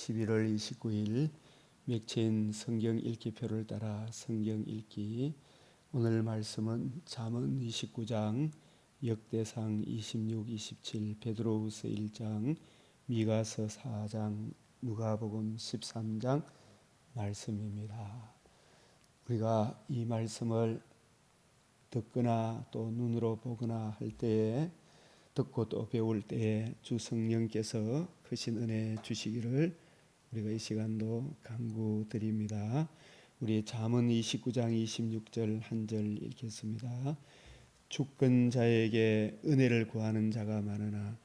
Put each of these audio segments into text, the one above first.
11월 29일 맥체인 성경 읽기표를 따라 성경 읽기. 오늘 말씀은 잠언 29장, 역대상 26, 27, 베드로후서 1장, 미가서 4장, 누가복음 13장 말씀입니다. 우리가 이 말씀을 듣거나 또 눈으로 보거나 할 때에, 듣고 또 배울 때에 주 성령께서 크신 은혜 주시기를 우리가 이 시간도 간구드립니다. 우리 잠언 29장 26절 한 절 읽겠습니다. 주권 자에게 은혜를 구하는 자가 많으나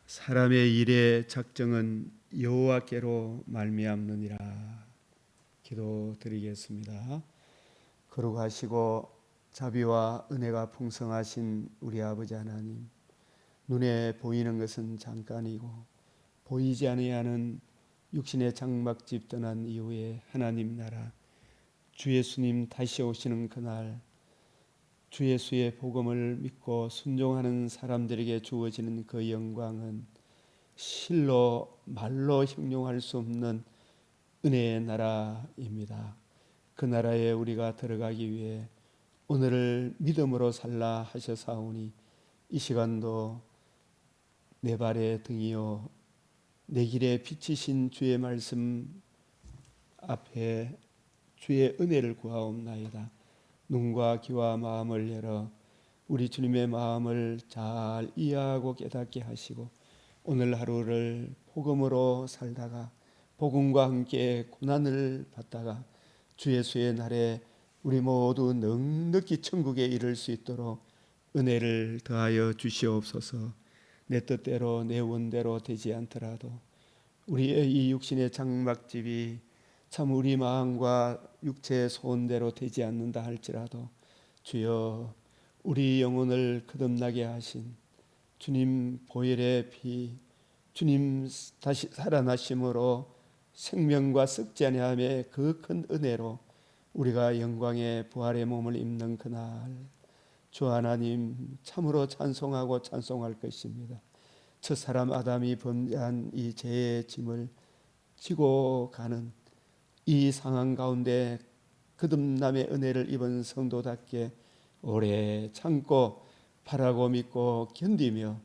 사람의 일의 작정은 여호와께로 말미암느니라. 기도드리겠습니다. 거룩하시고 자비와 은혜가 풍성하신 우리 아버지 하나님, 눈에 보이는 것은 잠깐이고 보이지 아니하는 육신의 장막집 떠난 이후에 하나님 나라 주 예수님 다시 오시는 그날, 주 예수의 복음을 믿고 순종하는 사람들에게 주어지는 그 영광은 실로 말로 형용할 수 없는 은혜의 나라입니다. 그 나라에 우리가 들어가기 위해 오늘을 믿음으로 살라 하셔사오니 이 시간도 내 발의 등이요 내 길에 비치신 주의 말씀 앞에 주의 은혜를 구하옵나이다. 눈과 귀와 마음을 열어 우리 주님의 마음을 잘 이해하고 깨닫게 하시고 오늘 하루를 복음으로 살다가 복음과 함께 고난을 받다가 주 예수의 날에 우리 모두 넉넉히 천국에 이를 수 있도록 은혜를 더하여 주시옵소서. 내 뜻대로 내 원대로 되지 않더라도 우리의 이 육신의 장막집이 참 우리 마음과 육체의 소원대로 되지 않는다 할지라도 주여 우리 영혼을 거듭나게 하신 주님 보혈의 피, 주님 다시 살아나심으로 생명과 썩지 아니함의 그 큰 은혜로 우리가 영광의 부활의 몸을 입는 그날 주 하나님 참으로 찬송하고 찬송할 것입니다. 첫 사람 아담이 범죄한 이 죄의 짐을 지고 가는 이 상황 가운데 거듭남의 은혜를 입은 성도답게 오래 참고 바라고 믿고 견디며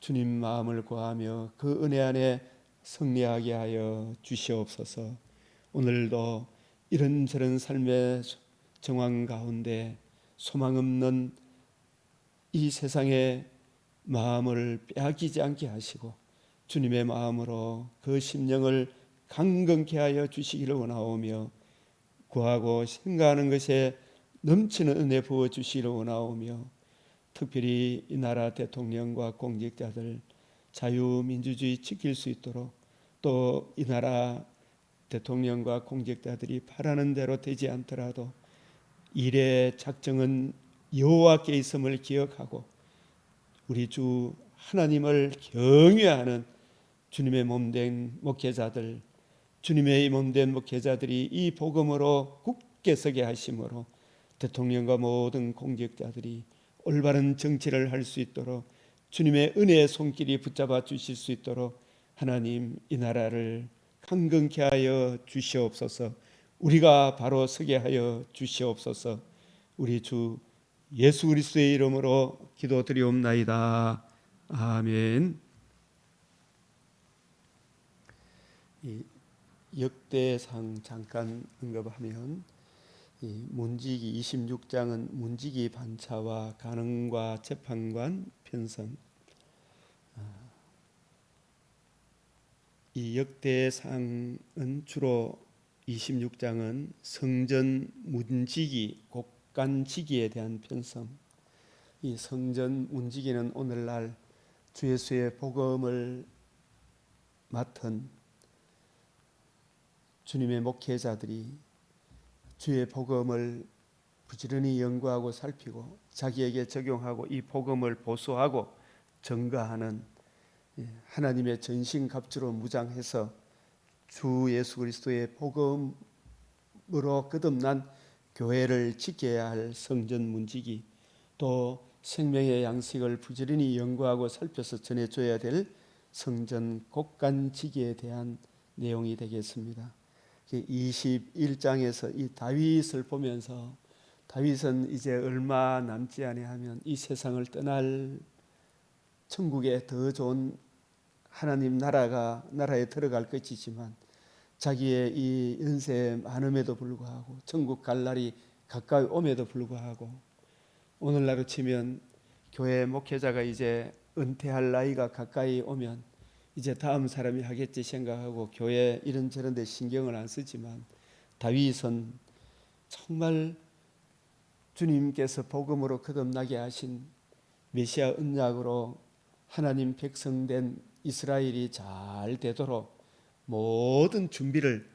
주님 마음을 구하며 그 은혜 안에 승리하게 하여 주시옵소서. 오늘도 이런저런 삶의 정황 가운데 소망 없는 이 세상에 마음을 빼앗기지 않게 하시고 주님의 마음으로 그 심령을 강건케 하여 주시기를 원하오며 구하고 생각하는 것에 넘치는 은혜 부어주시기를 원하오며 특별히 이 나라 대통령과 공직자들 자유민주주의 지킬 수 있도록 또 이 나라 대통령과 공직자들이 바라는 대로 되지 않더라도 일의 작정은 여호와께 있음을 기억하고 우리 주 하나님을 경외하는 주님의 몸된 목회자들, 주님의 몸된 목회자들이 이 복음으로 굳게 서게 하심으로 대통령과 모든 공직자들이 올바른 정치를 할 수 있도록 주님의 은혜의 손길이 붙잡아 주실 수 있도록 하나님 이 나라를 강건케 하여 주시옵소서. 우리가 바로 서게 하여 주시옵소서. 우리 주 예수 그리스도의 이름으로 기도드리옵나이다. 아멘. 이 역대상 잠깐 언급하면 이 문지기 26장은 문지기 반차와 간흥과 재판관 편성, 이 역대상은 주로 26장은 성전 문지기 곡간지기에 대한 편성. 이 성전 문지기는 오늘날 주 예수의 복음을 맡은 주님의 목회자들이 주의 복음을 부지런히 연구하고 살피고 자기에게 적용하고 이 복음을 보수하고 증거하는 하나님의 전신갑주로 무장해서 주 예수 그리스도의 복음으로 거듭난 교회를 지켜야 할 성전 문지기, 또 생명의 양식을 부지런히 연구하고 살펴서 전해줘야 될 성전 곡간지기에 대한 내용이 되겠습니다. 21장에서 이 다윗을 보면서 다윗은 이제 얼마 남지 아니하면 이 세상을 떠날 천국에 더 좋은 하나님 나라에 들어갈 것이지만 자기의 이 연세 많음에도 불구하고 천국 갈 날이 가까이 옴에도 불구하고 오늘날로 치면 교회 목회자가 이제 은퇴할 나이가 가까이 오면 이제 다음 사람이 하겠지 생각하고 교회 이런저런 데 신경을 안 쓰지만 다윗은 정말 주님께서 복음으로 거듭나게 하신 메시아 언약으로 하나님 백성된 이스라엘이 잘 되도록 모든 준비를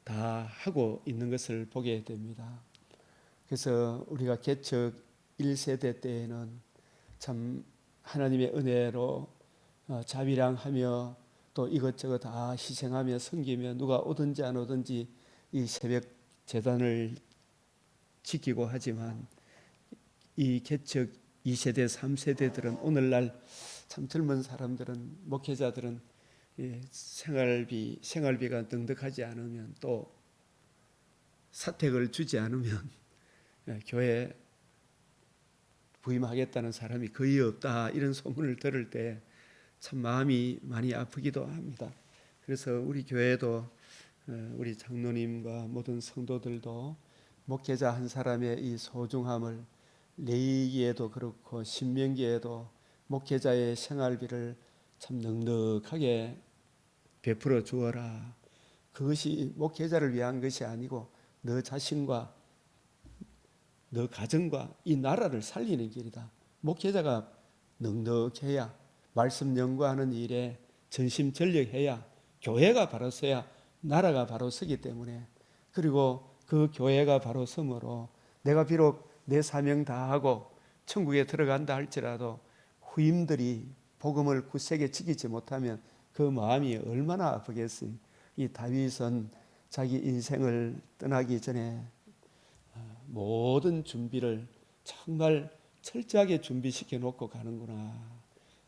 다 하고 있는 것을 보게 됩니다. 그래서 우리가 개척 1세대 때에는 참 하나님의 은혜로 자비랑하며 또 이것저것 다 희생하며 섬기며 누가 오든지 안 오든지 이 새벽 제단을 지키고 하지만 이 개척 2세대 3세대들은 오늘날 참 젊은 사람들은 목회자들은 생활비가 넉넉하지 않으면 또 사택을 주지 않으면 교회 부임하겠다는 사람이 거의 없다 이런 소문을 들을 때 참 마음이 많이 아프기도 합니다. 그래서 우리 교회도 우리 장로님과 모든 성도들도 목회자 한 사람의 이 소중함을 레위기에도 그렇고 신명기에도 목회자의 생활비를 참 넉넉하게 베풀어 주어라. 그것이 목회자를 위한 것이 아니고 너 자신과 너 가정과 이 나라를 살리는 길이다. 목회자가 넉넉해야 말씀 연구하는 일에 전심전력해야 교회가 바로 서야 나라가 바로 서기 때문에 그리고 그 교회가 바로 서므로 내가 비록 내 사명 다하고 천국에 들어간다 할지라도 후임들이 복음을 굳세게 지키지 못하면 그 마음이 얼마나 아프겠어요. 이 다윗은 자기 인생을 떠나기 전에 모든 준비를 정말 철저하게 준비시켜 놓고 가는구나.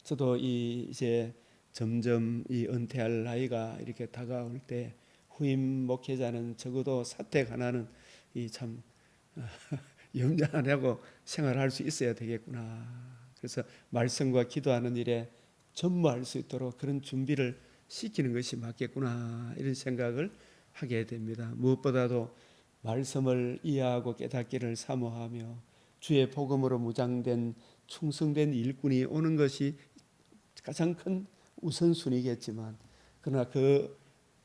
저도 이제 점점 이 은퇴할 나이가 이렇게 다가올 때 후임 목회자는 적어도 사택 하나는 이 참 염려 안 하고 생활할 수 있어야 되겠구나. 그래서 말씀과 기도하는 일에 전무할 수 있도록 그런 준비를 시키는 것이 맞겠구나 이런 생각을 하게 됩니다. 무엇보다도 말씀을 이해하고 깨닫기를 사모하며 주의 복음으로 무장된 충성된 일꾼이 오는 것이 가장 큰 우선순위겠지만 그러나 그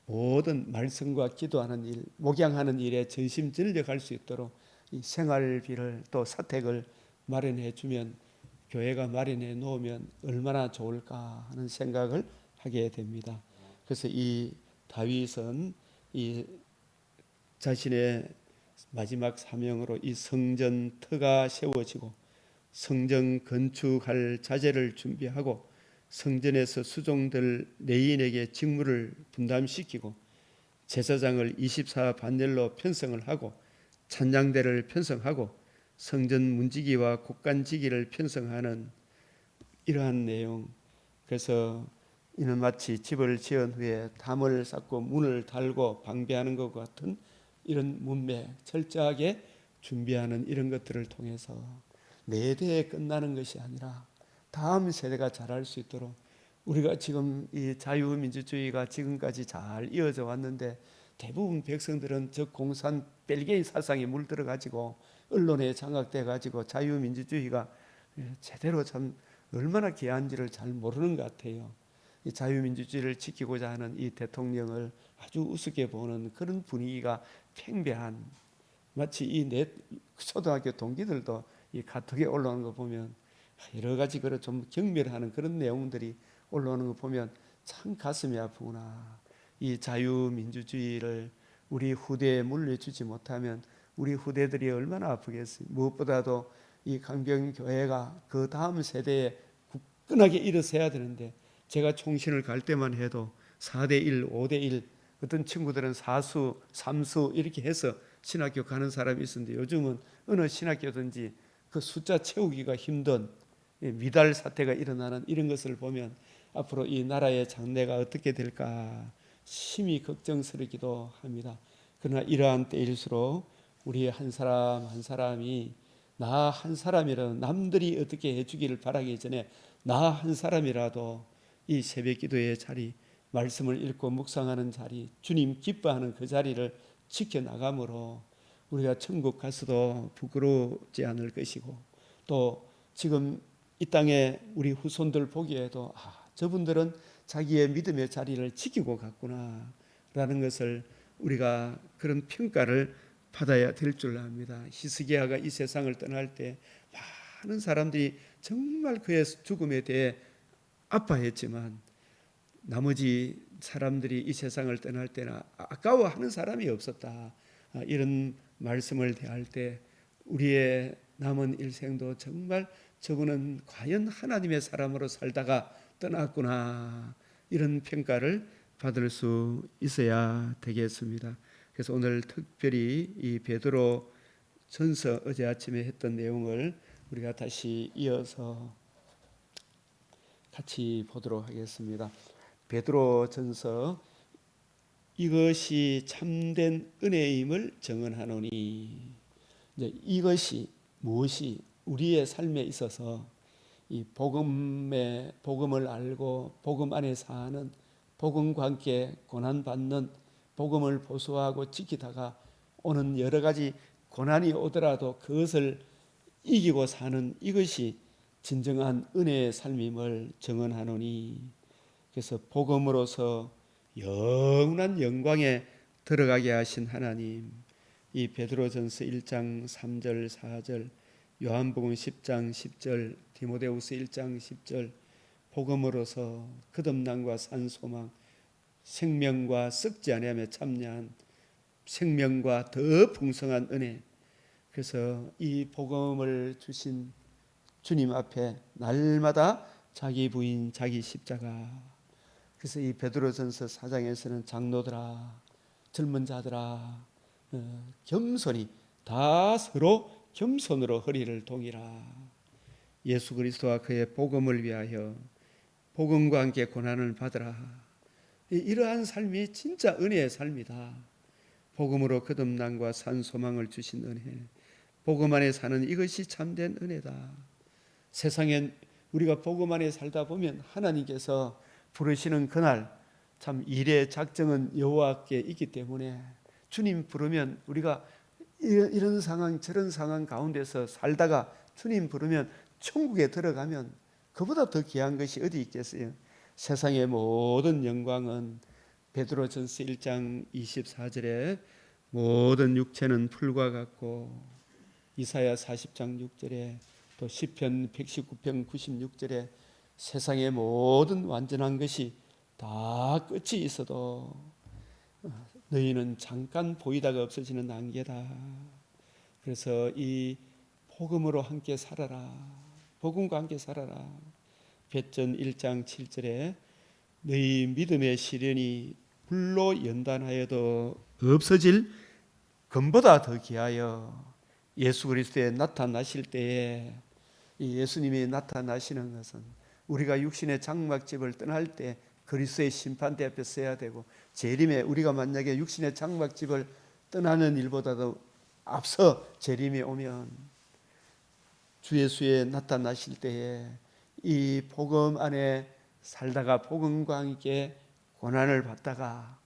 모든 말씀과 기도하는 일, 목양하는 일에 전심전력할 수 있도록 이 생활비를 또 사택을 마련해 주면 교회가 마련해 놓으면 얼마나 좋을까 하는 생각을 하게 됩니다. 그래서 이 다윗은 이 자신의 마지막 사명으로 이 성전터가 세워지고 성전 건축할 자재를 준비하고 성전에서 수종될 레위인에게 직무를 분담시키고 제사장을 24반열로 편성을 하고 찬양대를 편성하고 성전 문지기와 곡간지기를 편성하는 이러한 내용. 그래서 이는 마치 집을 지은 후에 담을 쌓고 문을 달고 방배하는 것과 같은 이런 문맥 철저하게 준비하는 이런 것들을 통해서 내 대에 끝나는 것이 아니라 다음 세대가 잘할 수 있도록 우리가 지금 이 자유민주주의가 지금까지 잘 이어져 왔는데 대부분 백성들은 저 공산 벨기에 사상에 물들어 가지고 언론에 장악돼 가지고 자유민주주의가 제대로 참 얼마나 귀한지를 잘 모르는 것 같아요. 이 자유민주주의를 지키고자 하는 이 대통령을 아주 우습게 보는 그런 분위기가 팽배한 마치 이 내 초등학교 동기들도 이 카톡에 올라오는 거 보면 여러 가지 그런 좀 경멸하는 그런 내용들이 올라오는 거 보면 참 가슴이 아프구나. 이 자유민주주의를 우리 후대에 물려주지 못하면 우리 후대들이 얼마나 아프겠어요. 무엇보다도 이 강병교회가 그 다음 세대에 굳건하게 일어서야 되는데 제가 총신을 갈 때만 해도 4대1, 5대1 어떤 친구들은 4수, 3수 이렇게 해서 신학교 가는 사람이 있었는데 요즘은 어느 신학교든지 그 숫자 채우기가 힘든 미달 사태가 일어나는 이런 것을 보면 앞으로 이 나라의 장래가 어떻게 될까 심히 걱정스럽기도 합니다. 그러나 이러한 때일수록 우리 한 사람 한 사람이 나 한 사람이라도 남들이 어떻게 해주기를 바라기 전에 나 한 사람이라도 이 새벽 기도의 자리, 말씀을 읽고 묵상하는 자리, 주님 기뻐하는 그 자리를 지켜나감으로 우리가 천국 가서도 부끄러우지 않을 것이고, 또 지금 이 땅에 우리 후손들 보기에도 저분들은 자기의 믿음의 자리를 지키고 갔구나 라는 것을 우리가 그런 평가를 받아야 될 줄 압니다. 히스기야가 이 세상을 떠날 때 많은 사람들이 정말 그의 죽음에 대해 아파했지만 나머지 사람들이 이 세상을 떠날 때나 아까워하는 사람이 없었다. 이런 말씀을 대할 때 우리의 남은 일생도 정말 저분은 과연 하나님의 사람으로 살다가 떠났구나, 이런 평가를 받을 수 있어야 되겠습니다. 그래서 오늘 특별히 이 베드로 전서 어제 아침에 했던 내용을 우리가 다시 이어서 같이 보도록 하겠습니다. 베드로 전서, 이것이 참된 은혜임을 증언하노니. 이제 이것이 무엇이 우리의 삶에 있어서 이 복음을 알고 복음 안에 사는, 복음과 함께 고난 받는, 복음을 보수하고 지키다가 오는 여러 가지 고난이 오더라도 그것을 이기고 사는, 이것이 진정한 은혜의 삶임을 증언하노니. 그래서 복음으로서 영원한 영광에 들어가게 하신 하나님, 이 베드로전서 1장 3절 4절, 요한복음 10장 10절, 디모데후서 1장 10절, 복음으로서 거듭남과 산소망, 생명과 썩지 아니하며 참여한 생명과 더 풍성한 은혜. 그래서 이 복음을 주신 주님 앞에 날마다 자기 부인, 자기 십자가. 그래서 이 베드로전서 4장에서는 장로들아, 젊은 자들아, 겸손히 다 서로 겸손으로 허리를 동이라. 예수 그리스도와 그의 복음을 위하여 복음과 함께 고난을 받으라. 이러한 삶이 진짜 은혜의 삶이다. 복음으로 거듭남과 산 소망을 주신 은혜, 복음 안에 사는 이것이 참된 은혜다. 세상엔 우리가 복음 안에 살다 보면 하나님께서 부르시는 그날, 참 일의 작정은 여호와께 있기 때문에 주님 부르면 우리가 이런 상황 저런 상황 가운데서 살다가 주님 부르면 천국에 들어가면 그보다 더 귀한 것이 어디 있겠어요. 세상의 모든 영광은 베드로전서 1장 24절에 모든 육체는 풀과 같고, 이사야 40장 6절에, 또 시편 119편 96절에 세상의 모든 완전한 것이 다 끝이 있어도 너희는 잠깐 보이다가 없어지는 안개다. 그래서 이 복음으로 함께 살아라. 복음과 함께 살아라. 베전 1장 7절에 너희 믿음의 시련이 불로 연단하여도 없어질 금보다 더 귀하여 예수 그리스도에 나타나실 때에, 이 예수님이 나타나시는 것은 우리가 육신의 장막집을 떠날 때 그리스도의 심판대 앞에 서야 되고, 재림에 우리가 만약에 육신의 장막집을 떠나는 일보다도 앞서 재림이 오면 주 예수에 나타나실 때에 이 복음 안에 살다가 복음과 함께 고난을 받다가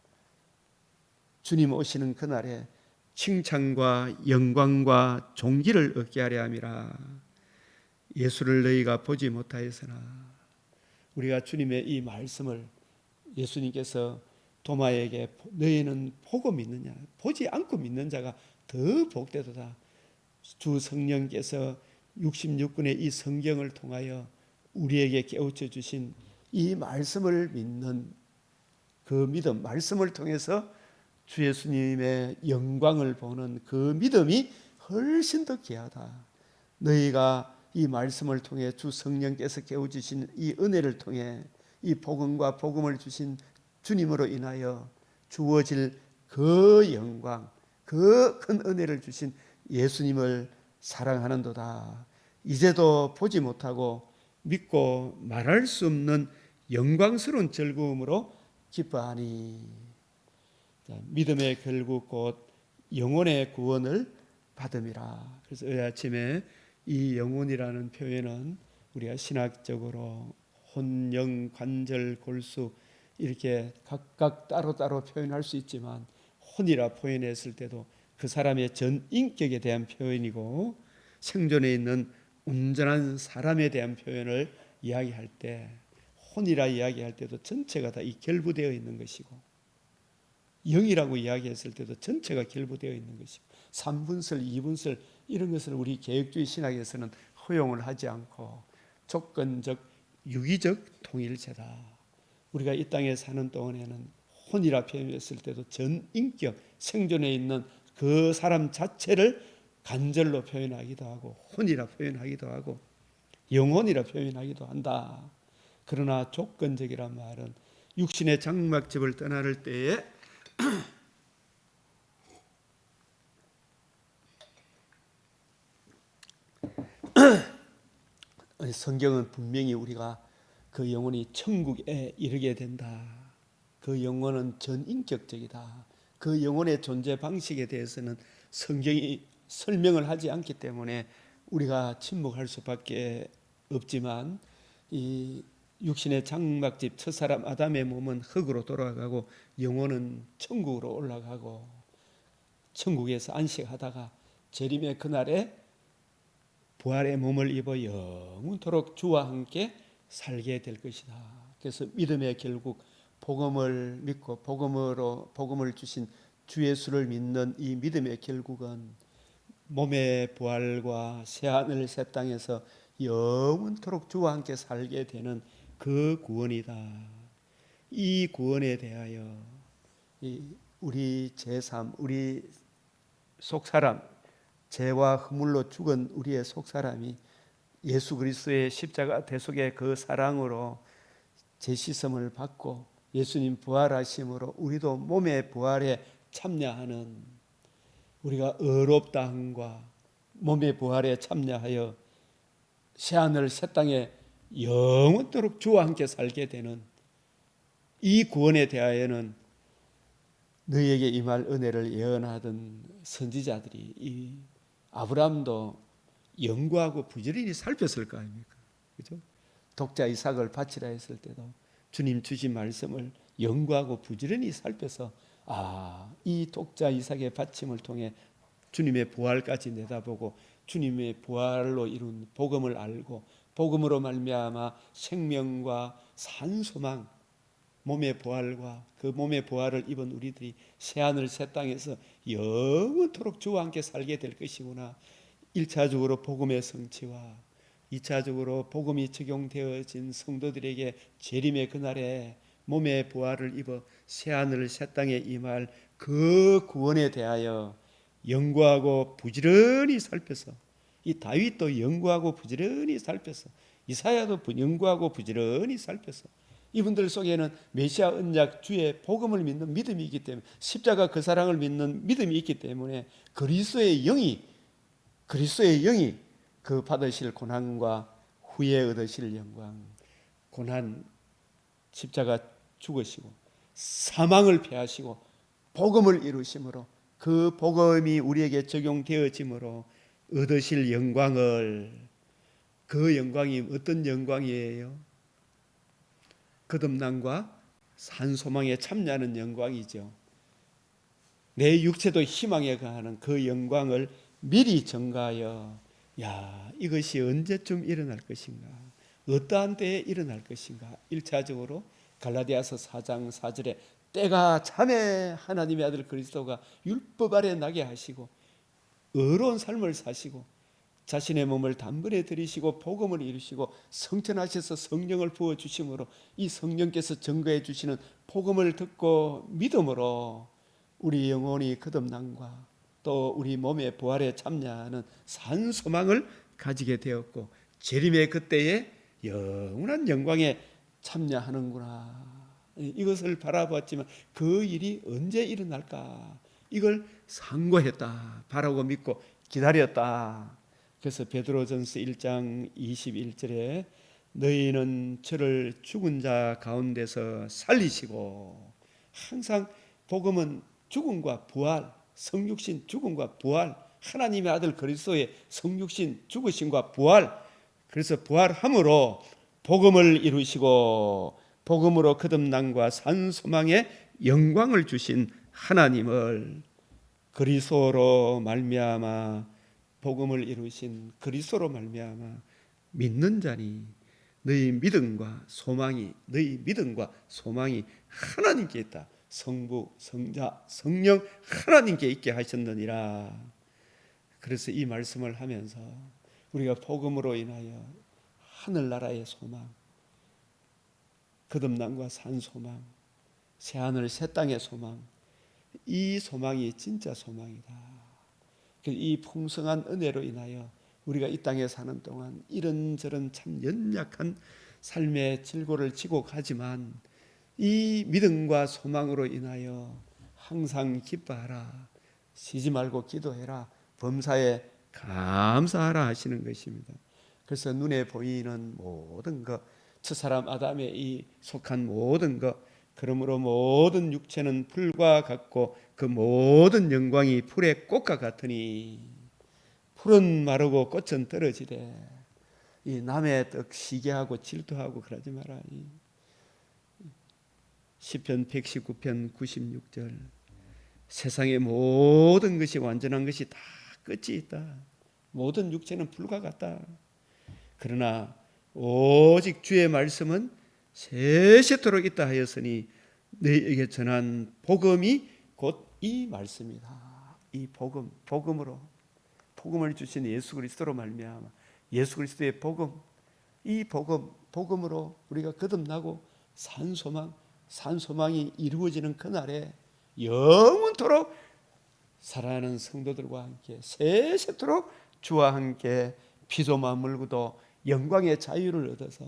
주님 오시는 그날에 칭찬과 영광과 존귀를 얻게 하려 함이라. 예수를 너희가 보지 못하였으나. 우리가 주님의 이 말씀을, 예수님께서 도마에게 너희는 보고 믿느냐, 보지 않고 믿는 자가 더 복되도다. 주 성령께서 66권의 이 성경을 통하여 우리에게 깨우쳐 주신 이 말씀을 믿는 그 믿음, 말씀을 통해서 주 예수님의 영광을 보는 그 믿음이 훨씬 더 귀하다. 너희가 이 말씀을 통해 주 성령께서 깨우치신 이 은혜를 통해 이 복음과 복음을 주신 주님으로 인하여 주어질 그 영광, 그 큰 은혜를 주신 예수님을 사랑하는도다. 이제도 보지 못하고 믿고 말할 수 없는 영광스러운 즐거움으로 기뻐하니. 믿음의 결국 곧 영혼의 구원을 받음이라. 그래서 이 아침에 이 영혼이라는 표현은 우리가 신학적으로 혼, 영, 관절, 골수 이렇게 각각 따로따로 표현할 수 있지만 혼이라 표현했을 때도 그 사람의 전 인격에 대한 표현이고 생존에 있는 온전한 사람에 대한 표현을 이야기할 때 혼이라 이야기할 때도 전체가 다 이 결부되어 있는 것이고 영이라고 이야기했을 때도 전체가 결부되어 있는 것이고 3분설, 2분설 이런 것을 우리 개혁주의 신학에서는 허용을 하지 않고 조건적, 유기적 통일체다. 우리가 이 땅에 사는 동안에는 혼이라 표현했을 때도 전 인격, 생존에 있는 그 사람 자체를 간절로 표현하기도 하고 혼이라 표현하기도 하고 영혼이라 표현하기도 한다. 그러나 조건적이란 말은 육신의 장막집을 떠나를 때에 성경은 분명히 우리가 그 영혼이 천국에 이르게 된다. 그 영혼은 전인격적이다. 그 영혼의 존재 방식에 대해서는 성경이 설명을 하지 않기 때문에 우리가 침묵할 수밖에 없지만 이 육신의 장막집 첫사람 아담의 몸은 흙으로 돌아가고 영혼은 천국으로 올라가고 천국에서 안식하다가 재림의 그날에 부활의 몸을 입어 영원토록 주와 함께 살게 될 것이다. 그래서 믿음의 결국 복음을 믿고 복음을 주신 주 예수를 믿는 이 믿음의 결국은 몸의 부활과 새하늘 새 땅에서 영원토록 주와 함께 살게 되는 그 구원이다. 이 구원에 대하여 우리 제3, 우리 속사람, 죄와 허물로 죽은 우리의 속사람이 예수 그리스도의 십자가 대속의 그 사랑으로 재시섬을 받고 예수님 부활하심으로 우리도 몸의 부활에 참여하는 우리가 의롭다 함과 몸의 부활에 참여하여 새하늘 새 땅에 영원토록 주와 함께 살게 되는 이 구원에 대하여는 너희에게 임할 은혜를 예언하던 선지자들이 이 아브라함도 연구하고 부지런히 살폈을 거 아닙니까? 그죠? 독자 이삭을 바치라 했을 때도 주님 주신 말씀을 연구하고 부지런히 살펴서 이 독자 이삭의 바침을 통해 주님의 부활까지 내다보고 주님의 부활로 이룬 복음을 알고 복음으로 말미암아 생명과 산소망 몸의 부활과 그 몸의 부활을 입은 우리들이 새하늘 새 땅에서 영원토록 주와 함께 살게 될 것이구나. 1차적으로 복음의 성취와 2차적으로 복음이 적용되어진 성도들에게 재림의 그날에 몸의 부활을 입어 새하늘 새 땅에 임할 그 구원에 대하여 연구하고 부지런히 살펴서 이 다윗도 연구하고 부지런히 살펴서 이사야도 연구하고 부지런히 살펴서 이분들 속에는 메시아 언약 주의 복음을 믿는 믿음이 있기 때문에 십자가 그 사랑을 믿는 믿음이 있기 때문에 그리스도의 영이 그 받으실 고난과 후에 얻으실 영광 고난 십자가 죽으시고 사망을 패하시고 복음을 이루심으로 그 복음이 우리에게 적용되어짐으로 얻으실 영광을 그 영광이 어떤 영광이에요? 거듭남과 산소망에 참여하는 영광이죠. 내 육체도 희망에 거하는 그 영광을 미리 전가하여 이것이 언제쯤 일어날 것인가? 어떠한 때에 일어날 것인가? 1차적으로 갈라디아서 4장 4절에 때가 참에 하나님의 아들 그리스도가 율법 아래 나게 하시고 의로운 삶을 사시고 자신의 몸을 단번에 들이시고 복음을 이루시고 성천하셔서 성령을 부어주심으로 이 성령께서 증거해 주시는 복음을 듣고 믿음으로 우리 영혼이 거듭남과 또 우리 몸의 부활에 참여하는 산소망을 가지게 되었고 재림의 그때에 영원한 영광에 참여하는구나. 이것을 바라보았지만 그 일이 언제 일어날까? 이걸 상고했다. 바라고 믿고 기다렸다. 그래서 베드로전서 1장 21절에 너희는 저를 죽은 자 가운데서 살리시고 항상 복음은 죽음과 부활, 성육신 죽음과 부활, 하나님의 아들 그리스도의 성육신 죽으심과 부활, 그래서 부활함으로 복음을 이루시고 복음으로 거듭남과 산 소망의 영광을 주신 하나님을 그리스도로 말미암아 복음을 이루신 그리스도로 말미암아 믿는 자니 너희 믿음과 소망이 하나님께 있다. 성부, 성자, 성령 하나님께 있게 하셨느니라. 그래서 이 말씀을 하면서 우리가 복음으로 인하여 하늘나라의 소망, 거듭남과 산 소망, 새하늘 새 땅의 소망, 이 소망이 진짜 소망이다. 이 풍성한 은혜로 인하여 우리가 이 땅에 사는 동안 이런저런 참 연약한 삶의 질고를 지고 가지만 이 믿음과 소망으로 인하여 항상 기뻐하라, 쉬지 말고 기도해라, 범사에 감사하라 하시는 것입니다. 그래서 눈에 보이는 모든 것, 첫사람 아담에 이 속한 모든 것, 그러므로 모든 육체는 풀과 같고 그 모든 영광이 풀의 꽃과 같으니 풀은 마르고 꽃은 떨어지되 이 남의 떡 시기하고 질투하고 그러지 마라. 시편 119편 96절 세상의 모든 것이 완전한 것이 다 끝이 있다. 모든 육체는 풀과 같다. 그러나 오직 주의 말씀은 세세토록 있다 하였으니 너희에게 전한 복음이 곧 이 말씀이다. 이 복음으로 복음을 주신 예수 그리스도로 말미암아 예수 그리스도의 복음, 이 복음으로 우리가 거듭나고 산 소망이 이루어지는 그날에 영원토록 살아가는 성도들과 함께 세세토록 주와 함께 피도 맞물고도 영광의 자유를 얻어서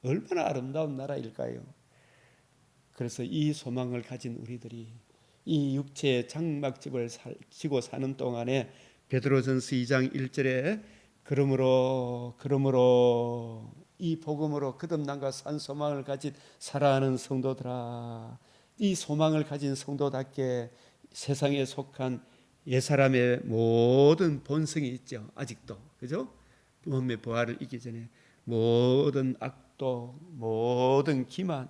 얼마나 아름다운 나라일까요? 그래서 이 소망을 가진 우리들이 이 육체의 장막집을 지고 사는 동안에 베드로전서 2장 1절에 그러므로 이 복음으로 거듭남과 산 소망을 가진 살아가는 성도들아, 이 소망을 가진 성도답게 세상에 속한 옛사람의 모든 본성이 있죠. 아직도. 그죠? 몸의 부활을 잊기 전에 모든 악도, 모든 기만,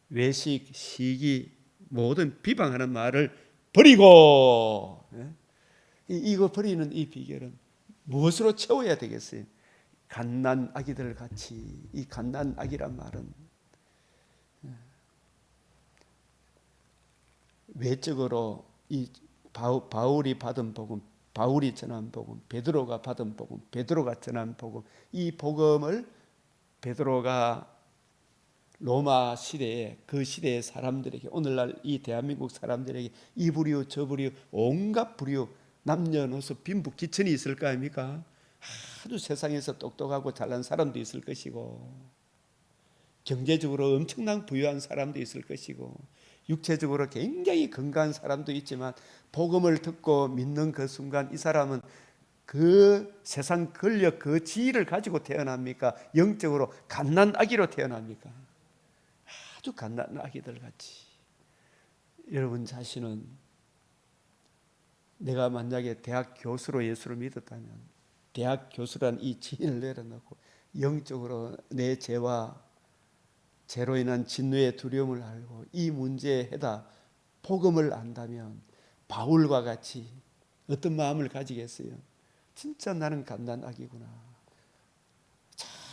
외식, 시기, 모든 비방하는 말을 버리고, 이거 버리는 이 비결은 무엇으로 채워야 되겠어요? 갓난 아기들 같이. 이 갓난 아기란 말은 외적으로 이 바울이 받은 복음, 바울이 전한 복음, 베드로가 받은 복음, 베드로가 전한 복음, 이 복음을 베드로가 로마 시대에 그 시대의 사람들에게, 오늘날 이 대한민국 사람들에게 이 부류 저 부류 온갖 부류 남녀노소 빈부 기천이 있을 거 아닙니까? 아주 세상에서 똑똑하고 잘난 사람도 있을 것이고 경제적으로 엄청난 부유한 사람도 있을 것이고 육체적으로 굉장히 건강한 사람도 있지만 복음을 듣고 믿는 그 순간 이 사람은 그 세상 권력 그 지위를 가지고 태어납니까? 영적으로 갓난 아기로 태어납니까? 아주 갓난 아기들 같이. 여러분 자신은 내가 만약에 대학 교수로 예수를 믿었다면 대학 교수란 이 지위를 내려놓고 영적으로 내 죄와 죄로 인한 진노의 두려움을 알고 이 문제에 해다 복음을 안다면 바울과 같이 어떤 마음을 가지겠어요? 진짜 나는 갓난 아기구나.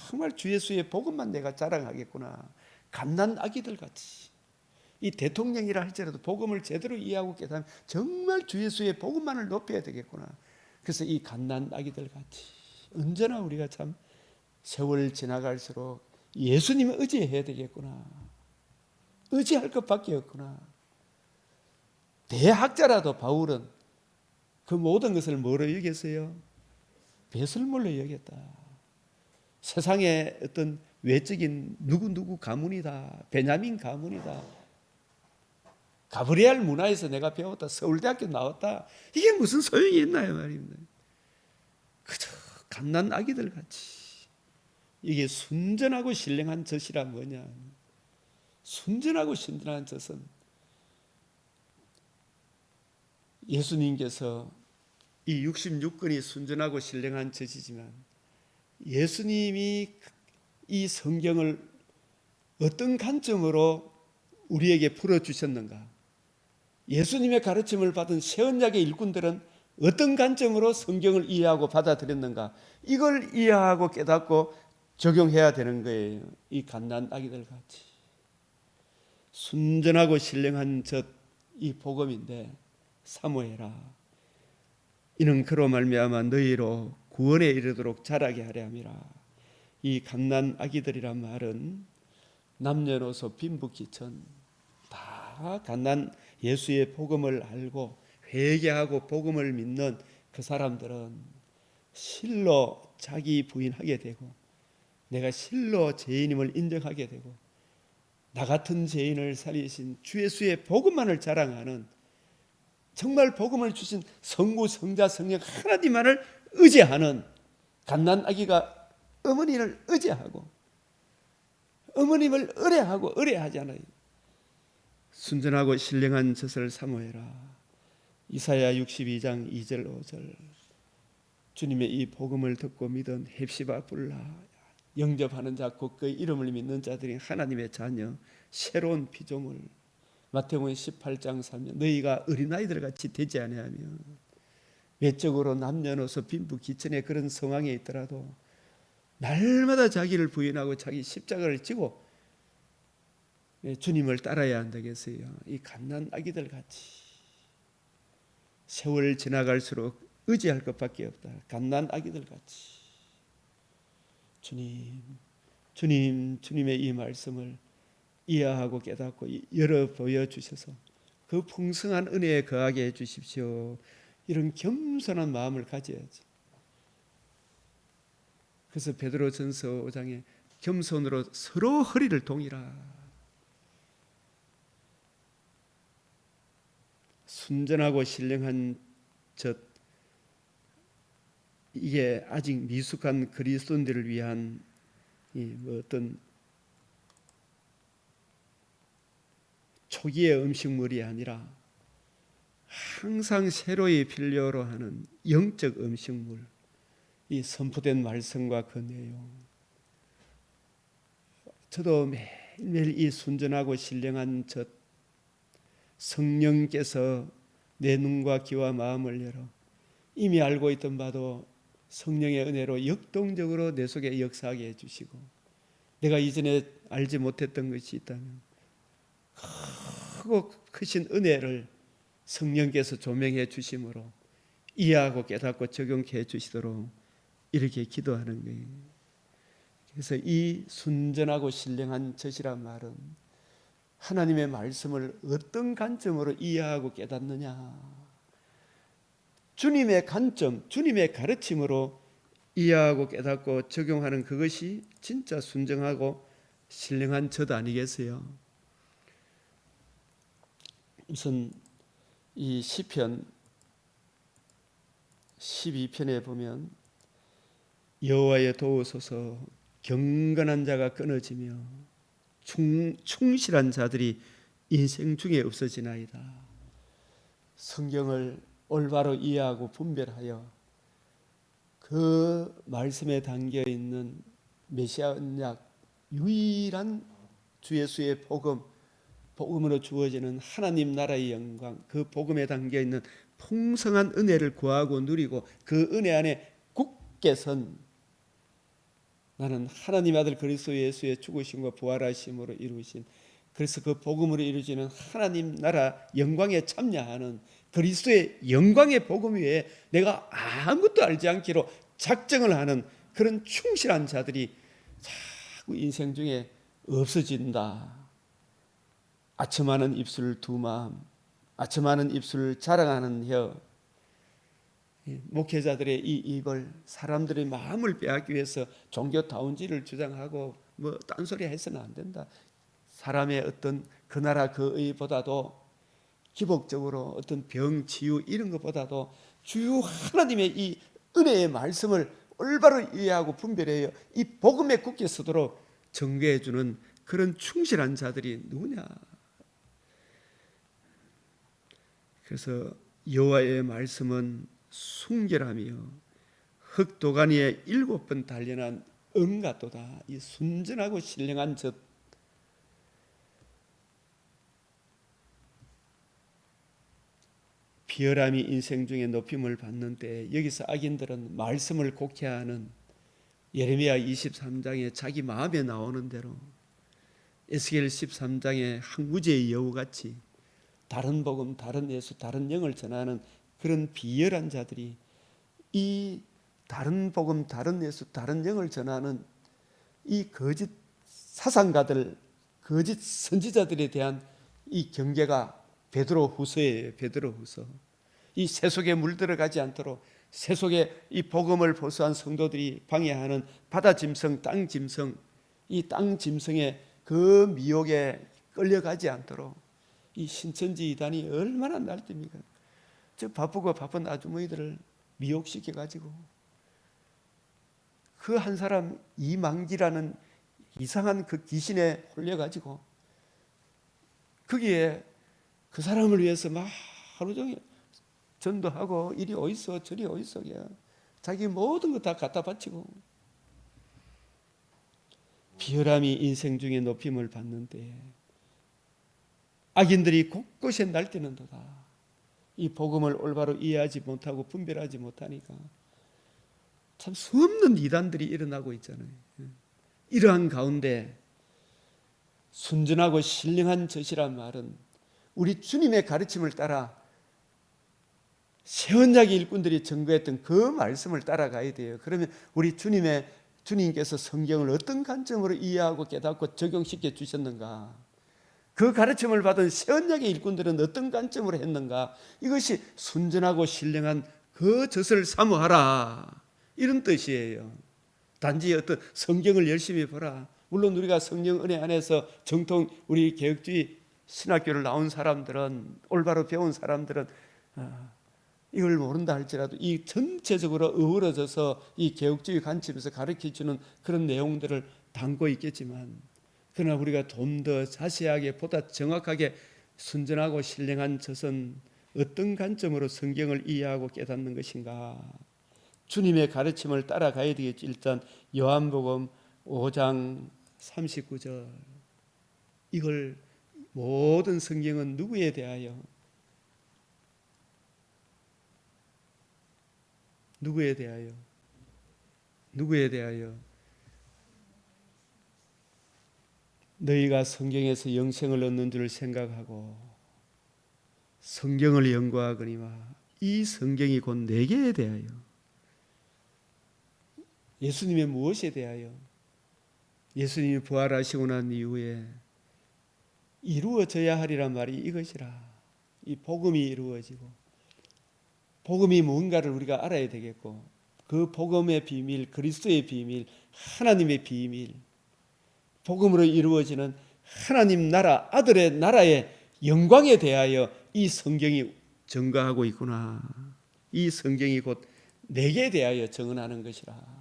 정말 주 예수의 복음만 내가 자랑하겠구나. 갓난 아기들 같이. 이 대통령이라 할지라도 복음을 제대로 이해하고 깨닫으면 정말 주 예수의 복음만을 높여야 되겠구나. 그래서 이 갓난 아기들 같이 언제나 우리가 참 세월 지나갈수록 예수님을 의지해야 되겠구나. 의지할 것밖에 없구나. 대학자라도 바울은 그 모든 것을 뭐로 여겼어요? 배설물로 여겼다. 세상의 어떤 외적인 누구 가문이다, 베냐민 가문이다, 가브리엘 문화에서 내가 배웠다, 서울대학교 나왔다, 이게 무슨 소용이 있나요 말입니다. 그저 갓난 아기들 같이. 이게 순전하고 신령한 젖이란 뭐냐? 순전하고 신령한 젖은 예수님께서 이 66권이 순전하고 신령한 젖이지만 예수님이 이 성경을 어떤 관점으로 우리에게 풀어주셨는가? 예수님의 가르침을 받은 새언약의 일꾼들은 어떤 관점으로 성경을 이해하고 받아들였는가? 이걸 이해하고 깨닫고 적용해야 되는 거예요. 이 갓난 아기들 같이 순전하고 신령한 젖, 이 복음인데 사모해라. 이는 그로 말미암아 너희로 구원에 이르도록 자라게 하려 함이라. 이 갓난 아기들이란 말은 남녀노소 빈부귀천 다 갓난 예수의 복음을 알고 회개하고 복음을 믿는 그 사람들은 실로 자기 부인하게 되고 내가 실로 죄인임을 인정하게 되고 나 같은 죄인을 살리신 주 예수의 복음만을 자랑하는, 정말 복음을 주신 성부 성자 성령 하나님만을 의지하는 갓난 아기가 어머니를 의지하고 어머님을 의뢰하고 의뢰하지 않아요. 순전하고 신령한 젖을 사모해라. 이사야 62장 2절 5절. 주님의 이 복음을 듣고 믿은 헵시바 불라 영접하는 자 곧 그 이름을 믿는 자들이 하나님의 자녀 새로운 피조물. 마태복음 18장 3절. 너희가 어린아이들 같이 되지 아니하며 외적으로 남녀노소 빈부귀천의 그런 상황에 있더라도 날마다 자기를 부인하고 자기 십자가를 지고 주님을 따라야 한다겠어요. 이 갓난 아기들 같이 세월 지나갈수록 의지할 것밖에 없다. 갓난 아기들 같이 주님의 이 말씀을 이해하고 깨닫고 열어 보여주셔서 그 풍성한 은혜에 거하게 해주십시오. 이런 겸손한 마음을 가져야지. 그래서 베드로전서 5장에 겸손으로 서로 허리를 동이라. 순전하고 신령한 젖, 이게 아직 미숙한 그리스도인들을 위한 어떤 초기의 음식물이 아니라 항상 새로이 필요로 하는 영적 음식물, 이 선포된 말씀과 그 내용. 저도 매일매일 이 순전하고 신령한 젖, 성령께서 내 눈과 귀와 마음을 열어 이미 알고 있던 바도 성령의 은혜로 역동적으로 내 속에 역사하게 해주시고, 내가 이전에 알지 못했던 것이 있다면 크고 크신 은혜를 성령께서 조명해 주심으로 이해하고 깨닫고 적용해 주시도록 이렇게 기도하는 거예요. 그래서 이 순전하고 신령한 젖이란 말은 하나님의 말씀을 어떤 관점으로 이해하고 깨닫느냐, 주님의 관점, 주님의 가르침으로 이해하고 깨닫고 적용하는 그것이 진짜 순정하고 신령한 젖 아니겠어요? 우선 이 시편 12편에 보면 여호와의 도우소서 경건한 자가 끊어지며 충실한 자들이 인생 중에 없어지나이다. 성경을 올바로 이해하고 분별하여 그 말씀에 담겨 있는 메시아 언약, 유일한 주 예수의 복음으로 주어지는 하나님 나라의 영광, 그 복음에 담겨 있는 풍성한 은혜를 구하고 누리고 그 은혜 안에 굳게 선 나는 하나님 아들 그리스도 예수의 죽으심과 부활하심으로 이루신, 그래서 그 복음으로 이루어지는 하나님 나라 영광에 참여하는 그리스도의 영광의 복음 위에 내가 아무것도 알지 않기로 작정을 하는 그런 충실한 자들이 자꾸 인생 중에 없어진다. 아첨하는 입술 두 마음, 아첨하는 입술 자랑하는 혀, 목회자들의 이 입을 사람들의 마음을 빼앗기 위해서 종교다운지를 주장하고 뭐 딴소리 해서는 안 된다. 사람의 어떤 그 나라 그 의보다도 기복적으로 어떤 병 치유 이런 것보다도 주요 하나님의 이 은혜의 말씀을 올바로 이해하고 분별해요. 이 복음에 굳게 서도록 전개해 주는 그런 충실한 자들이 누구냐? 그래서 여호와의 말씀은 순결하며 흑도가니에 7번 단련한 은 같도다. 이 순전하고 신령한 젖. 비열함이 인생 중에 높임을 받는데 여기서 악인들은 말씀을 곡해하는 예레미야 23장에 자기 마음에 나오는 대로 에스겔 13장에 항구제의 여우같이 다른 복음, 다른 예수, 다른 영을 전하는 그런 비열한 자들이 이 다른 복음, 다른 예수, 다른 영을 전하는 이 거짓 사상가들, 거짓 선지자들에 대한 이 경계가 베드로후서예요. 베드로후서. 이 세속에 물들어가지 않도록 세속에 이 복음을 보수한 성도들이 방해하는 바다 짐승, 땅 짐승, 이 땅 짐승의 그 미혹에 끌려가지 않도록 이 신천지 이단이 얼마나 날렵니까? 저 바쁘고 바쁜 아주머니들을 미혹시켜 가지고 그 한 사람 이망기라는 이상한 그 귀신에 홀려 가지고 거기에 그 사람을 위해서 막 하루 종일 전도하고 이리 어딨어 저리 어딨어 자기 모든 거 다 갖다 바치고 비열함이 인생 중에 높임을 받는데 악인들이 곳곳에 날뛰는도다. 이 복음을 올바로 이해하지 못하고 분별하지 못하니까 참 수없는 이단들이 일어나고 있잖아요. 이러한 가운데 순전하고 신령한 젖이란 말은 우리 주님의 가르침을 따라 새언약의 일꾼들이 증거했던 그 말씀을 따라가야 돼요. 그러면 우리 주님께서 성경을 어떤 관점으로 이해하고 깨닫고 적용시켜 주셨는가? 그 가르침을 받은 새언약의 일꾼들은 어떤 관점으로 했는가? 이것이 순전하고 신령한 그 젖을 사모하라, 이런 뜻이에요. 단지 어떤 성경을 열심히 보라. 물론 우리가 성령 은혜 안에서 정통 우리 개혁주의 신학교를 나온 사람들은, 올바로 배운 사람들은 이걸 모른다 할지라도 이 전체적으로 어우러져서 이 개혁주의 관점에서 가르쳐주는 그런 내용들을 담고 있겠지만, 그러나 우리가 좀 더 자세하게 보다 정확하게 순전하고 신령한 젖은 어떤 관점으로 성경을 이해하고 깨닫는 것인가? 주님의 가르침을 따라가야 되겠지. 일단 요한복음 5장 39절, 이걸 모든 성경은 누구에 대하여 너희가 성경에서 영생을 얻는 줄 생각하고 성경을 연구하거니와 이 성경이 곧 내게 대하여, 예수님의 무엇에 대하여? 예수님이 부활하시고 난 이후에 이루어져야 하리란 말이 이것이라. 이 복음이 이루어지고, 복음이 뭔가를 우리가 알아야 되겠고, 그 복음의 비밀, 그리스도의 비밀, 하나님의 비밀, 복음으로 이루어지는 하나님 나라, 아들의 나라의 영광에 대하여 이 성경이 증거하고 있구나. 이 성경이 곧 내게 대하여 증언하는 것이라.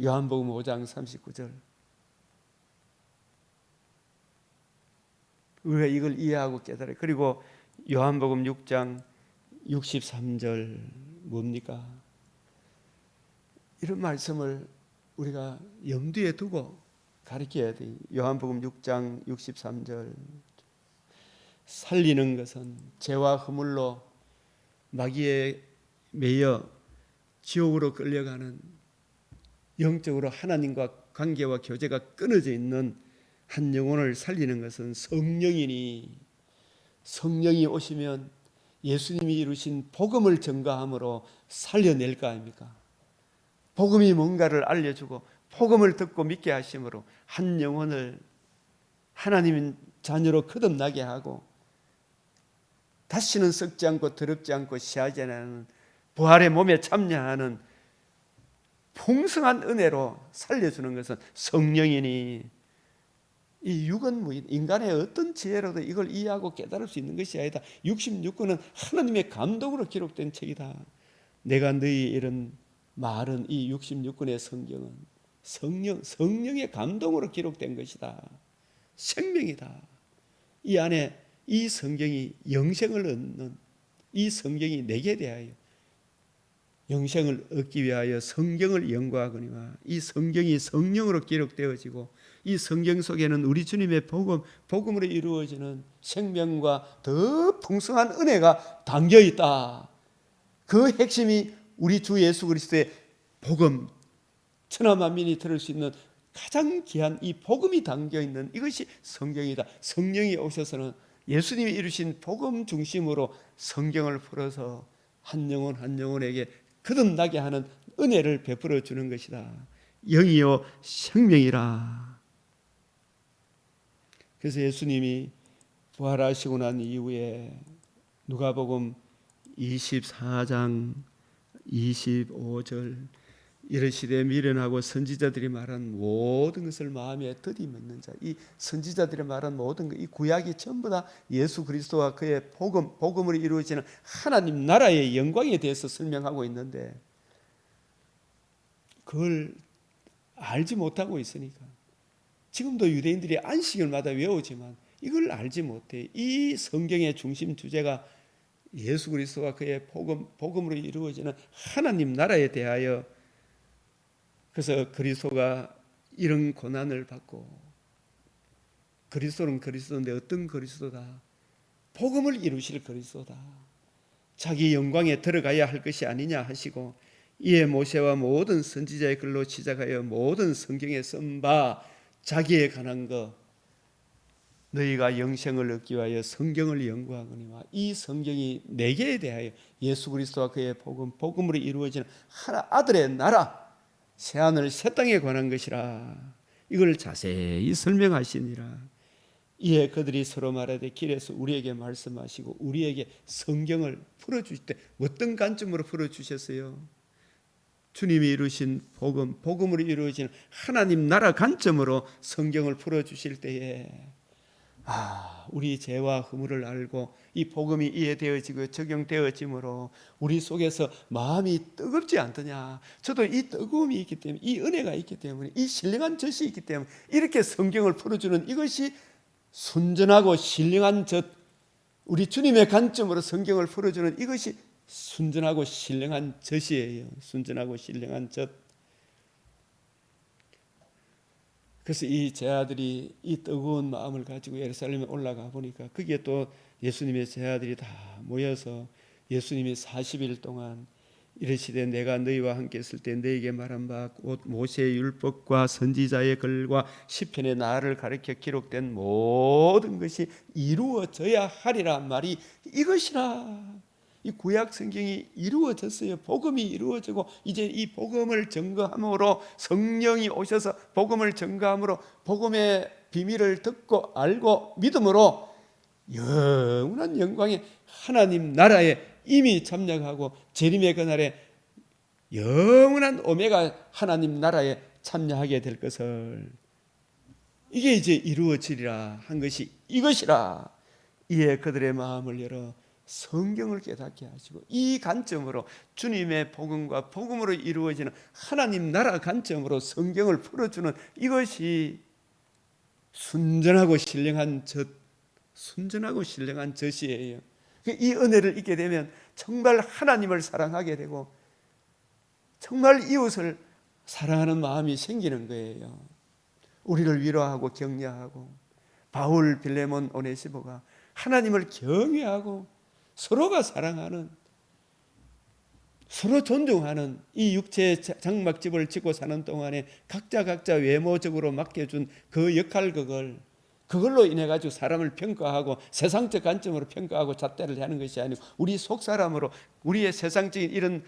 요한복음 5장 39절. 우리가 이걸 이해하고 깨달아요. 그리고 요한복음 6장 63절 뭡니까? 이런 말씀을 우리가 염두에 두고 가르쳐야 돼요. 요한복음 6장 63절. 살리는 것은 죄와 허물로 마귀에 매여 지옥으로 끌려가는, 영적으로 하나님과 관계와 교제가 끊어져 있는 한 영혼을 살리는 것은 성령이니, 성령이 오시면 예수님이 이루신 복음을 증거함으로 살려낼 거 아닙니까? 복음이 뭔가를 알려주고 복음을 듣고 믿게 하심으로 한 영혼을 하나님 자녀로 거듭나게 하고 다시는 썩지 않고 더럽지 않고 시하지 않는 부활의 몸에 참여하는 풍성한 은혜로 살려주는 것은 성령이니, 이 육은 뭐 인간의 어떤 지혜로도 이걸 이해하고 깨달을 수 있는 것이 아니다. 66권은 하나님의 감동으로 기록된 책이다. 내가 너희 이런 말은, 이 66권의 성경은 성령의 감동으로 기록된 것이다. 생명이다. 이 안에 이 성경이 영생을 얻는, 이 성경이 내게 대하여 영생을 얻기 위하여 성경을 연구하거니와 이 성경이 성령으로 기록되어지고 이 성경 속에는 우리 주님의 복음으로 이루어지는 생명과 더 풍성한 은혜가 담겨 있다. 그 핵심이 우리 주 예수 그리스도의 복음, 천하 만민이 들을 수 있는 가장 귀한 이 복음이 담겨 있는 이것이 성경이다. 성령이 오셔서는 예수님이 이루신 복음 중심으로 성경을 풀어서 한 영혼 한 영혼에게 거듭나게 하는 은혜를 베풀어 주는 것이다. 영이요 생명이라. 그래서 예수님이 부활하시고 난 이후에 누가복음 24장 25절 이르시되 미련하고 선지자들이 말한 모든 것을 마음에 들이맺는 자. 이 선지자들이 말한 모든 것, 이 구약이 전부 다 예수 그리스도와 그의 복음으로 이루어지는 하나님 나라의 영광에 대해서 설명하고 있는데 그걸 알지 못하고 있으니까 지금도 유대인들이 안식일마다 외우지만 이걸 알지 못해. 이 성경의 중심 주제가 예수 그리스도와 그의 복음으로 이루어지는 하나님 나라에 대하여, 그래서 그리스도가 이런 고난을 받고, 그리스도는 그리스도인데 어떤 그리스도다? 복음을 이루실 그리스도다. 자기 영광에 들어가야 할 것이 아니냐 하시고, 이에 모세와 모든 선지자의 글로 시작하여 모든 성경에 쓴 바 자기에 관한 것, 너희가 영생을 얻기 위하여 성경을 연구하거니와 이 성경이 내게 대하여 예수 그리스도와 그의 복음으로 이루어지는 하나 아들의 나라, 새하늘 새 땅에 관한 것이라. 이걸 자세히 설명하시니라. 이에 그들이 서로 말하되 길에서 우리에게 말씀하시고 우리에게 성경을 풀어주실 때 어떤 관점으로 풀어주셨어요? 주님이 이루신 복음으로 이루어지는 하나님 나라 관점으로 성경을 풀어주실 때에 우리 죄와 허물을 알고 이 복음이 이해되어지고 적용되어짐으로 우리 속에서 마음이 뜨겁지 않더냐. 저도 이 뜨거움이 있기 때문에, 이 은혜가 있기 때문에, 이 신령한 젖이 있기 때문에 이렇게 성경을 풀어주는 이것이 순전하고 신령한 젖, 우리 주님의 관점으로 성경을 풀어주는 이것이 순전하고 신령한 젖이에요. 순전하고 신령한 젖. 그래서 이 제자들이 이 뜨거운 마음을 가지고 예루살렘에 올라가 보니까 거기에 또 예수님의 제자들이 다 모여서 예수님이 40일 동안 이르시되 내가 너희와 함께 있을 때 너희에게 말한 바 곧 모세의 율법과 선지자의 글과 시편의 나를 가르쳐 기록된 모든 것이 이루어져야 하리라 말이 이것이라. 이 구약 성경이 이루어졌어요. 복음이 이루어지고 이제 이 복음을 증거함으로 성령이 오셔서 복음을 증거함으로 복음의 비밀을 듣고 알고 믿음으로 영원한 영광의 하나님 나라에 이미 참여하고 재림의 그날에 영원한 오메가 하나님 나라에 참여하게 될 것을, 이게 이제 이루어지리라 한 것이 이것이라. 이에 그들의 마음을 열어 성경을 깨닫게 하시고 이 관점으로 주님의 복음과 복음으로 이루어지는 하나님 나라 관점으로 성경을 풀어주는 이것이 순전하고 신령한 젖, 순전하고 신령한 젖이에요. 이 은혜를 잊게 되면 정말 하나님을 사랑하게 되고 정말 이웃을 사랑하는 마음이 생기는 거예요. 우리를 위로하고 격려하고 바울, 빌레몬, 오네시모가 하나님을 경외하고 서로가 사랑하는, 서로 존중하는 이 육체의 장막집을 짓고 사는 동안에 각자 외모적으로 맡겨준 그 역할, 그걸로 인해 가지고 사람을 평가하고 세상적 관점으로 평가하고 잣대를 하는 것이 아니고 우리 속 사람으로, 우리의 세상적인 이런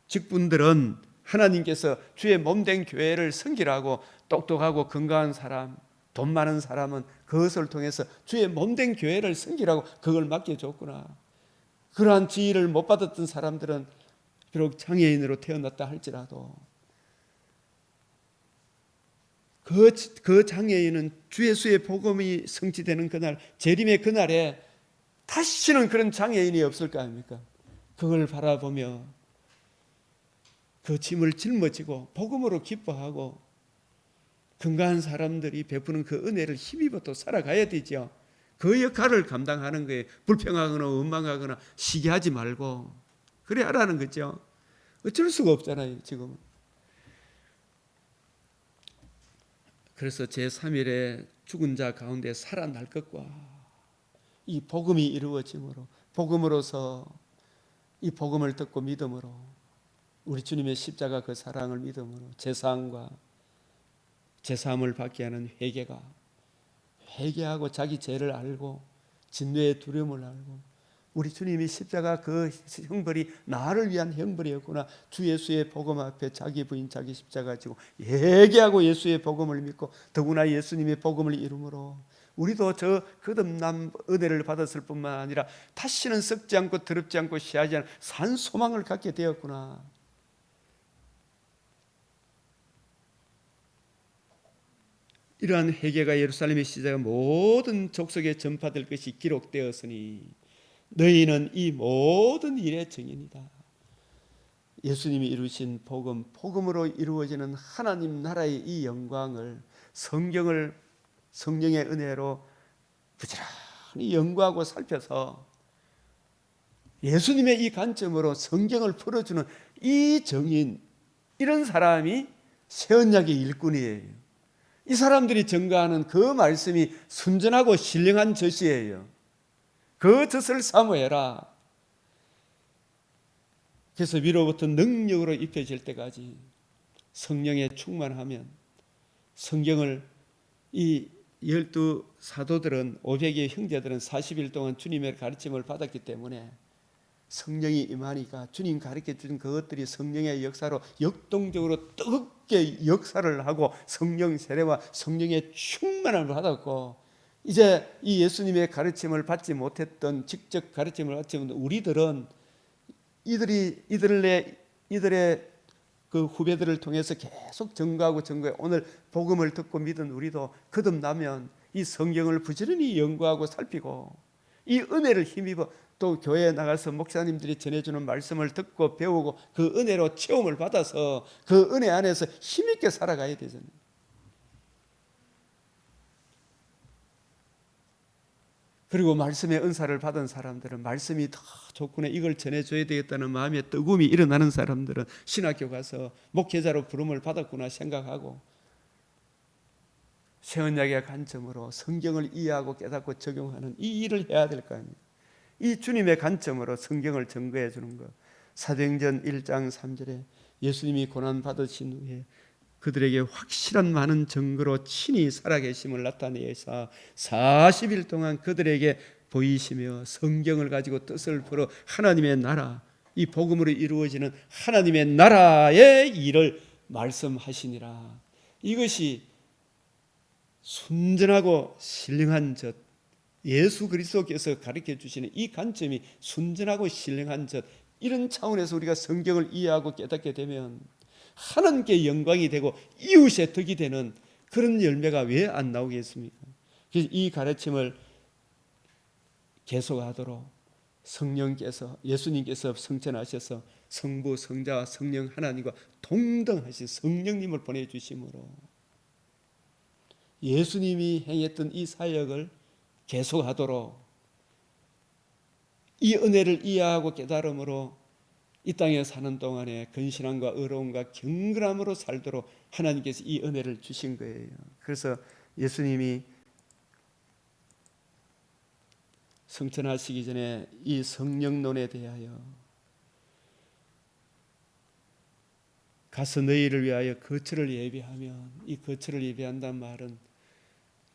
직분들은 하나님께서 주의 몸된 교회를 섬기라고, 똑똑하고 건강한 사람, 돈 많은 사람은 그것을 통해서 주의 몸된 교회를 섬기라고 그걸 맡겨줬구나. 그러한 지위를 못 받았던 사람들은 비록 장애인으로 태어났다 할지라도 그 장애인은 주 예수의 복음이 성취되는 그날, 재림의 그날에 다시는 그런 장애인이 없을 거 아닙니까? 그걸 바라보며 그 짐을 짊어지고 복음으로 기뻐하고 건강한 사람들이 베푸는 그 은혜를 힘입어 또 살아가야 되죠. 그 역할을 감당하는 거예요. 불평하거나 원망하거나 시기하지 말고 그래 하라는 거죠. 어쩔 수가 없잖아요, 지금은. 그래서 제3일에 죽은 자 가운데 살아날 것과 이 복음이 이루어짐으로, 복음으로서 이 복음을 듣고 믿음으로, 우리 주님의 십자가 그 사랑을 믿음으로 제사함과 제사함을 받게 하는 회개하고 자기 죄를 알고 진노의 두려움을 알고, 우리 주님이 십자가 그 형벌이 나를 위한 형벌이었구나, 주 예수의 복음 앞에 자기 부인 자기 십자가 지고 회개하고 예수의 복음을 믿고 더구나 예수님의 복음을 이루므로 우리도 저 거듭남 은혜를 받았을 뿐만 아니라 다시는 썩지 않고 더럽지 않고 시하지 않은 산 소망을 갖게 되었구나. 이러한 회개가 예루살렘의 시작가 모든 족속에 전파될 것이 기록되었으니 너희는 이 모든 일의 증인이다. 예수님이 이루신 복음, 복음으로 이루어지는 하나님 나라의 이 영광을 성령의 은혜로 부지런히 연구하고 살펴서 예수님의 이 관점으로 성경을 풀어주는 이 증인, 이런 사람이 새 언약의 일꾼이에요. 이 사람들이 증거하는 그 말씀이 순전하고 신령한 젖이에요. 그 젖을 사모해라. 그래서 위로부터 능력으로 입혀질 때까지 성령에 충만하면, 성경을 이 12 사도들은, 500의 형제들은 40일 동안 주님의 가르침을 받았기 때문에 성령이 임하니까 주님 가르쳐 준 그것들이 성령의 역사로 역동적으로 뜨겁게 역사를 하고 성령 세례와 성령의 충만함을 받았고, 이제 이 예수님의 가르침을 받지 못했던, 직접 가르침을 받지 못했던 우리들은 이들의 그 후배들을 통해서 계속 증거하고 오늘 복음을 듣고 믿은 우리도 거듭나면 이 성경을 부지런히 연구하고 살피고 이 은혜를 힘입어 또 교회에 나가서 목사님들이 전해주는 말씀을 듣고 배우고 그 은혜로 체험을 받아서 그 은혜 안에서 힘있게 살아가야 되잖아요. 그리고 말씀의 은사를 받은 사람들은 말씀이 더 좋구나, 이걸 전해줘야 되겠다는 마음의 뜨거움이 일어나는 사람들은 신학교 가서 목회자로 부름을 받았구나 생각하고 새 언약의 관점으로 성경을 이해하고 깨닫고 적용하는 이 일을 해야 될 거 아니에요. 이 주님의 관점으로 성경을 증거해 주는 것. 사도행전 1장 3절에 예수님이 고난 받으신 후에 그들에게 확실한 많은 증거로 친히 살아계심을 나타내사 40일 동안 그들에게 보이시며 성경을 가지고 뜻을 풀어 하나님의 나라, 이 복음으로 이루어지는 하나님의 나라의 일을 말씀하시니라. 이것이 순전하고 신령한 젖, 예수 그리스도께서 가르쳐 주시는 이 관점이 순전하고 신령한 젖, 이런 차원에서 우리가 성경을 이해하고 깨닫게 되면 하나님께 영광이 되고 이웃의 덕이 되는 그런 열매가 왜 안 나오겠습니까? 그래서 이 가르침을 계속하도록 성령께서, 예수님께서 성천하셔서 성부, 성자와 성령 하나님과 동등하신 성령님을 보내주심으로 예수님이 행했던 이 사역을 계속하도록 이 은혜를 이해하고 깨달음으로 이 땅에 사는 동안에 근신함과 의로움과 경건함으로 살도록 하나님께서 이 은혜를 주신 거예요. 그래서 예수님이 성천하시기 전에 이 성령론에 대하여 가서 너희를 위하여 거처를 예비하면, 이 거처를 예비한다는 말은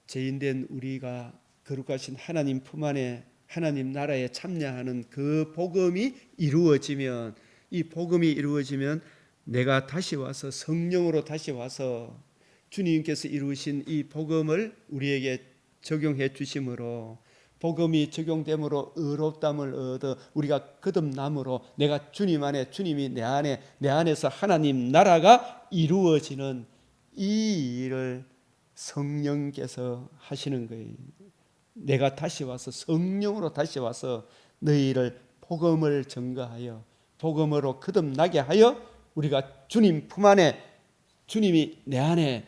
죄인된 우리가 거룩하신 하나님 품 안에 하나님 나라에 참여하는 그 복음이 이루어지면, 이 복음이 이루어지면 내가 다시 와서 성령으로 다시 와서 주님께서 이루신 이 복음을 우리에게 적용해 주심으로 복음이 적용됨으로 의롭담을 얻어 우리가 거듭남으로 내가 주님 안에, 주님이 내 안에, 내 안에서 하나님 나라가 이루어지는 이 일을 성령께서 하시는 거예요. 내가 다시 와서 성령으로 다시 와서 너희를 복음을 증거하여 복음으로 거듭나게 하여 우리가 주님 품 안에, 주님이 내 안에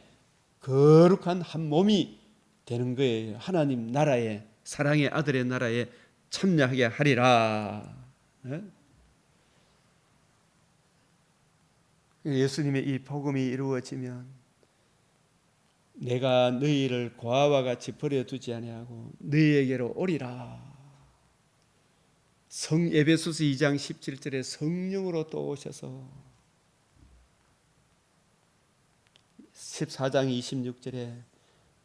거룩한 한 몸이 되는 거예요. 하나님 나라의 사랑의 아들의 나라에 참여하게 하리라. 예수님의 이 복음이 이루어지면 내가 너희를 고아와 같이 버려두지 아니하고 너희에게로 오리라. 에베소서 2장 17절에 성령으로 또 오셔서 14장 26절에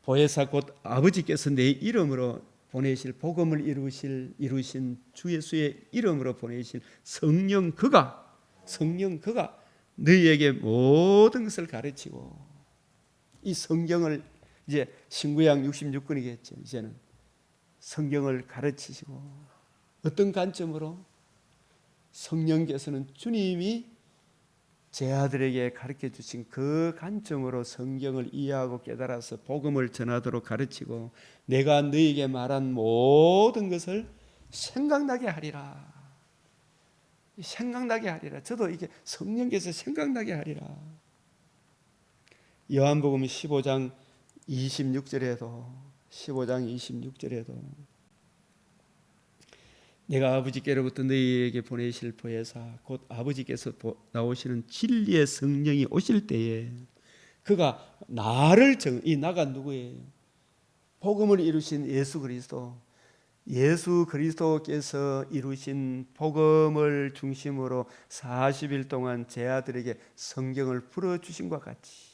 보혜사 곧 아버지께서 내 이름으로 보내실 복음을 이루신 주 예수의 이름으로 보내실 성령 그가 너희에게 모든 것을 가르치고, 이 성경을 이제 신구약 66권이겠죠. 이제는 성경을 가르치시고, 어떤 관점으로? 성령께서는 주님이 제 아들에게 가르쳐 주신 그 관점으로 성경을 이해하고 깨달아서 복음을 전하도록 가르치고, 내가 너희에게 말한 모든 것을 생각나게 하리라. 생각나게 하리라. 저도 이게 성령께서 생각나게 하리라. 요한복음 15장 26절에도 내가 아버지께로부터 너희에게 보내실 보혜사 곧 아버지께서 나오시는 진리의 성령이 오실 때에 그가 이 나가 누구예요? 복음을 이루신 예수 그리스도께서 이루신 복음을 중심으로 40일 동안 제 아들에게 성경을 풀어주신 것 같이,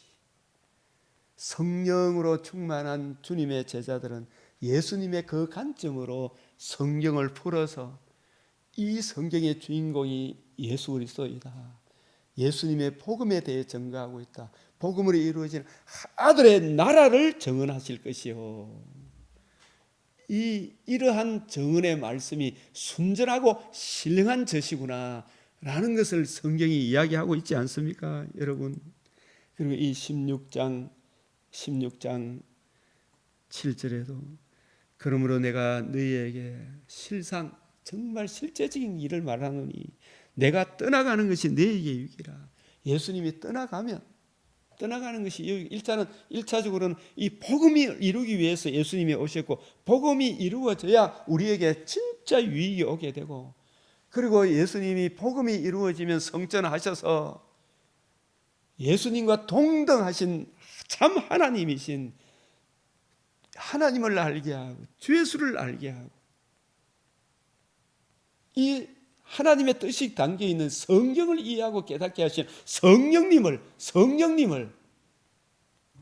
성령으로 충만한 주님의 제자들은 예수님의 그 관점으로 성경을 풀어서 이 성경의 주인공이 예수 그리스도이다, 예수님의 복음에 대해 증거하고 있다, 복음으로 이루어진 아들의 나라를 증언하실 것이요, 이러한 증언의 말씀이 순전하고 신령한 것이구나 라는 것을 성경이 이야기하고 있지 않습니까, 여러분? 그리고 이 16장 7절에도 그러므로 내가 너희에게 실상 정말 실제적인 일을 말하노니 내가 떠나가는 것이 너희에게 유익이라. 예수님이 떠나가는 것이 유익. 1차적으로는 이 복음이 이루기 위해서 예수님이 오셨고, 복음이 이루어져야 우리에게 진짜 유익이 오게 되고, 그리고 예수님이 복음이 이루어지면 성전하셔서 예수님과 동등하신 참 하나님이신 하나님을 알게 하고 주 예수를 알게 하고, 이 하나님의 뜻이 담겨 있는 성경을 이해하고 깨닫게 하신 성령님을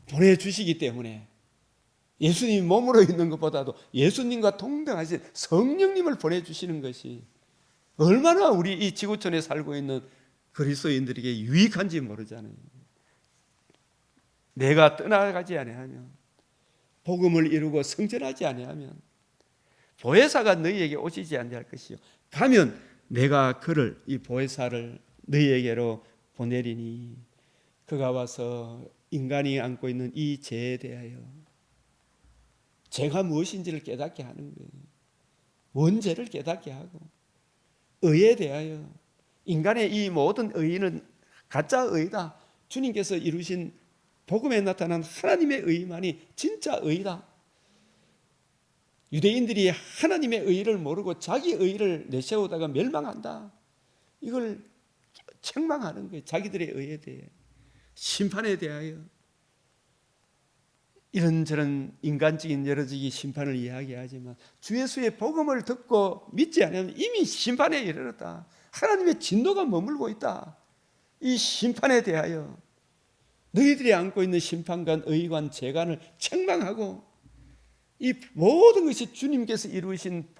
보내주시기 때문에, 예수님이 몸으로 있는 것보다도 예수님과 동등하신 성령님을 보내주시는 것이 얼마나 우리 이 지구촌에 살고 있는 그리스도인들에게 유익한지 모르잖아요. 내가 떠나가지 아니하면, 복음을 이루고 성전하지 아니하면 보혜사가 너희에게 오시지 아니할 것이요, 가면 내가 그를, 이 보혜사를 너희에게로 보내리니 그가 와서 인간이 안고 있는 이 죄에 대하여 죄가 무엇인지를 깨닫게 하는 거예요. 원죄를 깨닫게 하고, 의에 대하여, 인간의 이 모든 의는 가짜 의다, 주님께서 이루신 복음에 나타난 하나님의 의만이 진짜 의다. 유대인들이 하나님의 의를 모르고 자기 의를 내세우다가 멸망한다, 이걸 책망하는 거예요. 자기들의 의에 대해, 심판에 대하여 이런저런 인간적인 여러지기 심판을 이야기하지만, 주 예수의 복음을 듣고 믿지 않으면 이미 심판에 이르렀다. 하나님의 진노가 머물고 있다. 이 심판에 대하여 너희들이 안고 있는 심판관, 의관, 재관을 책망하고, 이 모든 것이 주님께서 이루신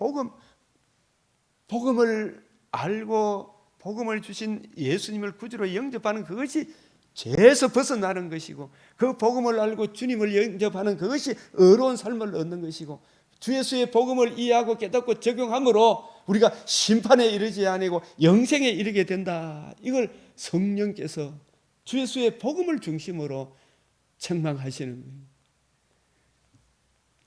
복음을 알고 복음을 주신 예수님을 구주로 영접하는 그것이 죄에서 벗어나는 것이고, 그 복음을 알고 주님을 영접하는 그것이 의로운 삶을 얻는 것이고, 주 예수의 복음을 이해하고 깨닫고 적용함으로 우리가 심판에 이르지 아니고 영생에 이르게 된다. 이걸 성령께서 주 예수의 복음을 중심으로 책망하시는 거예요.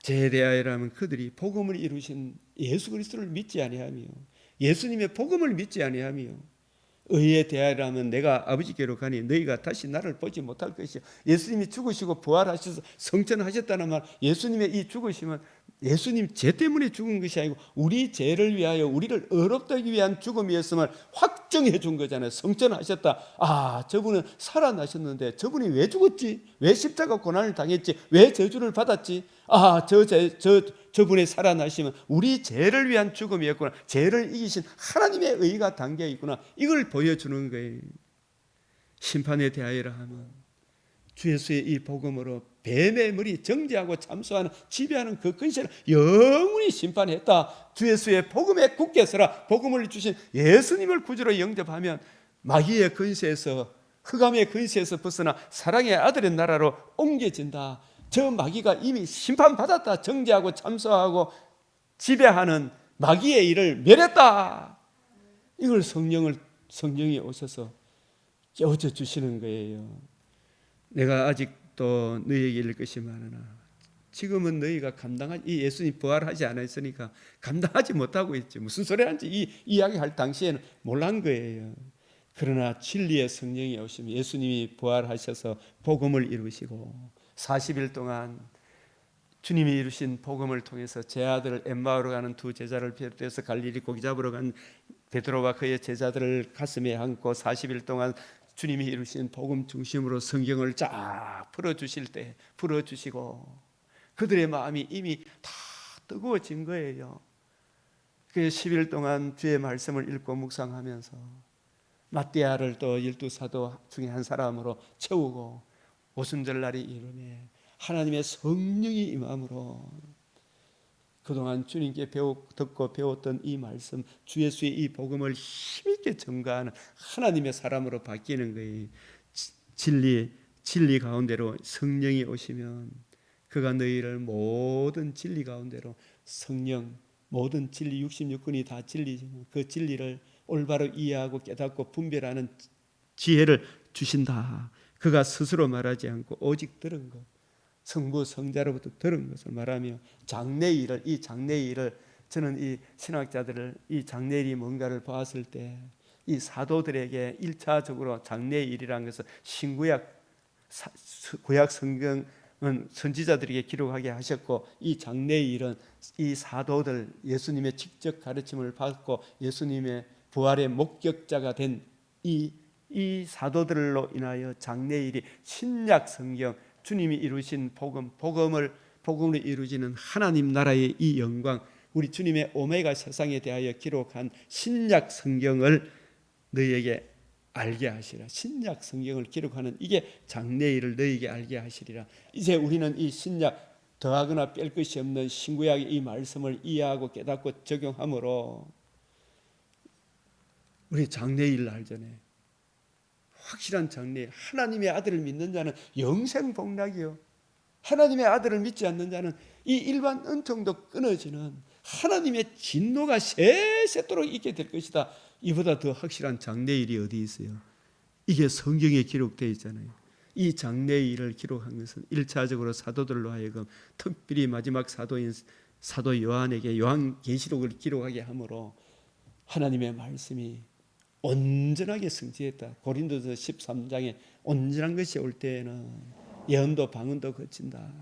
죄에 대하여라면 그들이 복음을 이루신 예수 그리스도를 믿지 아니하며, 예수님의 복음을 믿지 아니하며, 의에 대하여라면 내가 아버지께로 가니 너희가 다시 나를 보지 못할 것이요. 예수님이 죽으시고 부활하셔서 성천하셨다는 말, 예수님의 이 죽으심은 예수님 죄 때문에 죽은 것이 아니고 우리 죄를 위하여 우리를 의롭게 하기 위한 죽음이었음을 확정해 준 거잖아요. 성천하셨다. 아, 저분은 살아나셨는데 저분이 왜 죽었지? 왜 십자가 고난을 당했지? 왜 저주를 받았지? 아, 저분의 살아나심은 우리 죄를 위한 죽음이었구나. 죄를 이기신 하나님의 의가 담겨 있구나. 이걸 보여주는 거예요. 심판에 대하여라 하면 주 예수의 이 복음으로 뱀의 머리 정죄하고 참소하는 지배하는 그 근세를 영원히 심판했다. 주 예수의 복음에 굳게 서라. 복음을 주신 예수님을 구주로 영접하면 마귀의 근세에서, 흑암의 근세에서 벗어나 사랑의 아들의 나라로 옮겨진다. 저 마귀가 이미 심판받았다. 정죄하고 참소하고 지배하는 마귀의 일을 멸했다. 이걸 성령이 오셔서 깨우쳐 주시는 거예요. 내가 아직도 너희에게 이를 것이 많으나 지금은 너희가 이 예수님 부활하지 않았으니까 감당하지 못하고 있지. 무슨 소리 하는지 이 이야기할 당시에는 몰란 거예요. 그러나 진리의 성령이 오시면 예수님이 부활하셔서 복음을 이루시고 40일 동안 주님이 이루신 복음을 통해서 제 아들 엠마오로 가는 두 제자를 비롯해서 갈릴리 고기 잡으러 간 베드로와 그의 제자들을 가슴에 안고 40일 동안 주님이 이루신 복음 중심으로 성경을 쫙 풀어주시고 그들의 마음이 이미 다 뜨거워진 거예요. 그 10일 동안 주의 말씀을 읽고 묵상하면서 마띠아를 또 12사도 중에 한 사람으로 채우고 오순절날이 이르매 하나님의 성령이 임함으로 그동안 주님께 듣고 배웠던 이 말씀, 주 예수의 이 복음을 힘있게 전가하는 하나님의 사람으로 바뀌는 거예요. 진리 가운데로 성령이 오시면 그가 너희를 모든 진리 가운데로 성령, 모든 진리 66권이 다 진리지만 그 진리를 올바로 이해하고 깨닫고 분별하는 지혜를 주신다. 그가 스스로 말하지 않고 오직 들은 것, 성부 성자로부터 들은 것을 말하며 이 장래일을 저는 이 신학자들을 이 장래일이 뭔가를 보았을 때 이 사도들에게 1차적으로 장래일이라는 것은 신구약 구약 성경은 선지자들에게 기록하게 하셨고 이 장래일은 이 사도들 예수님의 직접 가르침을 받고 예수님의 부활의 목격자가 된 이 사도들로 인하여 장래일이 신약 성경 주님이 이루신 복음으로 이루어지는 하나님 나라의 이 영광, 우리 주님의 오메가 세상에 대하여 기록한 신약 성경을 너희에게 알게 하시라. 신약 성경을 기록하는 이게 장래일을 너희에게 알게 하시리라. 이제 우리는 이 신약 더하거나 뺄 것이 없는 신구약의 이 말씀을 이해하고 깨닫고 적용함으로 우리 장래일을 알잖아요. 확실한 장래, 하나님의 아들을 믿는 자는 영생 복락이요. 하나님의 아들을 믿지 않는 자는 이 일반 은총도 끊어지는 하나님의 진노가 세세토록 있게 될 것이다. 이보다 더 확실한 장래일이 어디 있어요? 이게 성경에 기록되어 있잖아요. 이 장래일을 기록한 것은 1차적으로 사도들로 하여금 특별히 마지막 사도인 사도 요한에게 요한계시록을 기록하게 함으로 하나님의 말씀이 온전하게 성취했다. 고린도서 13장에 온전한 것이 올 때에는 예언도 방언도 거친다.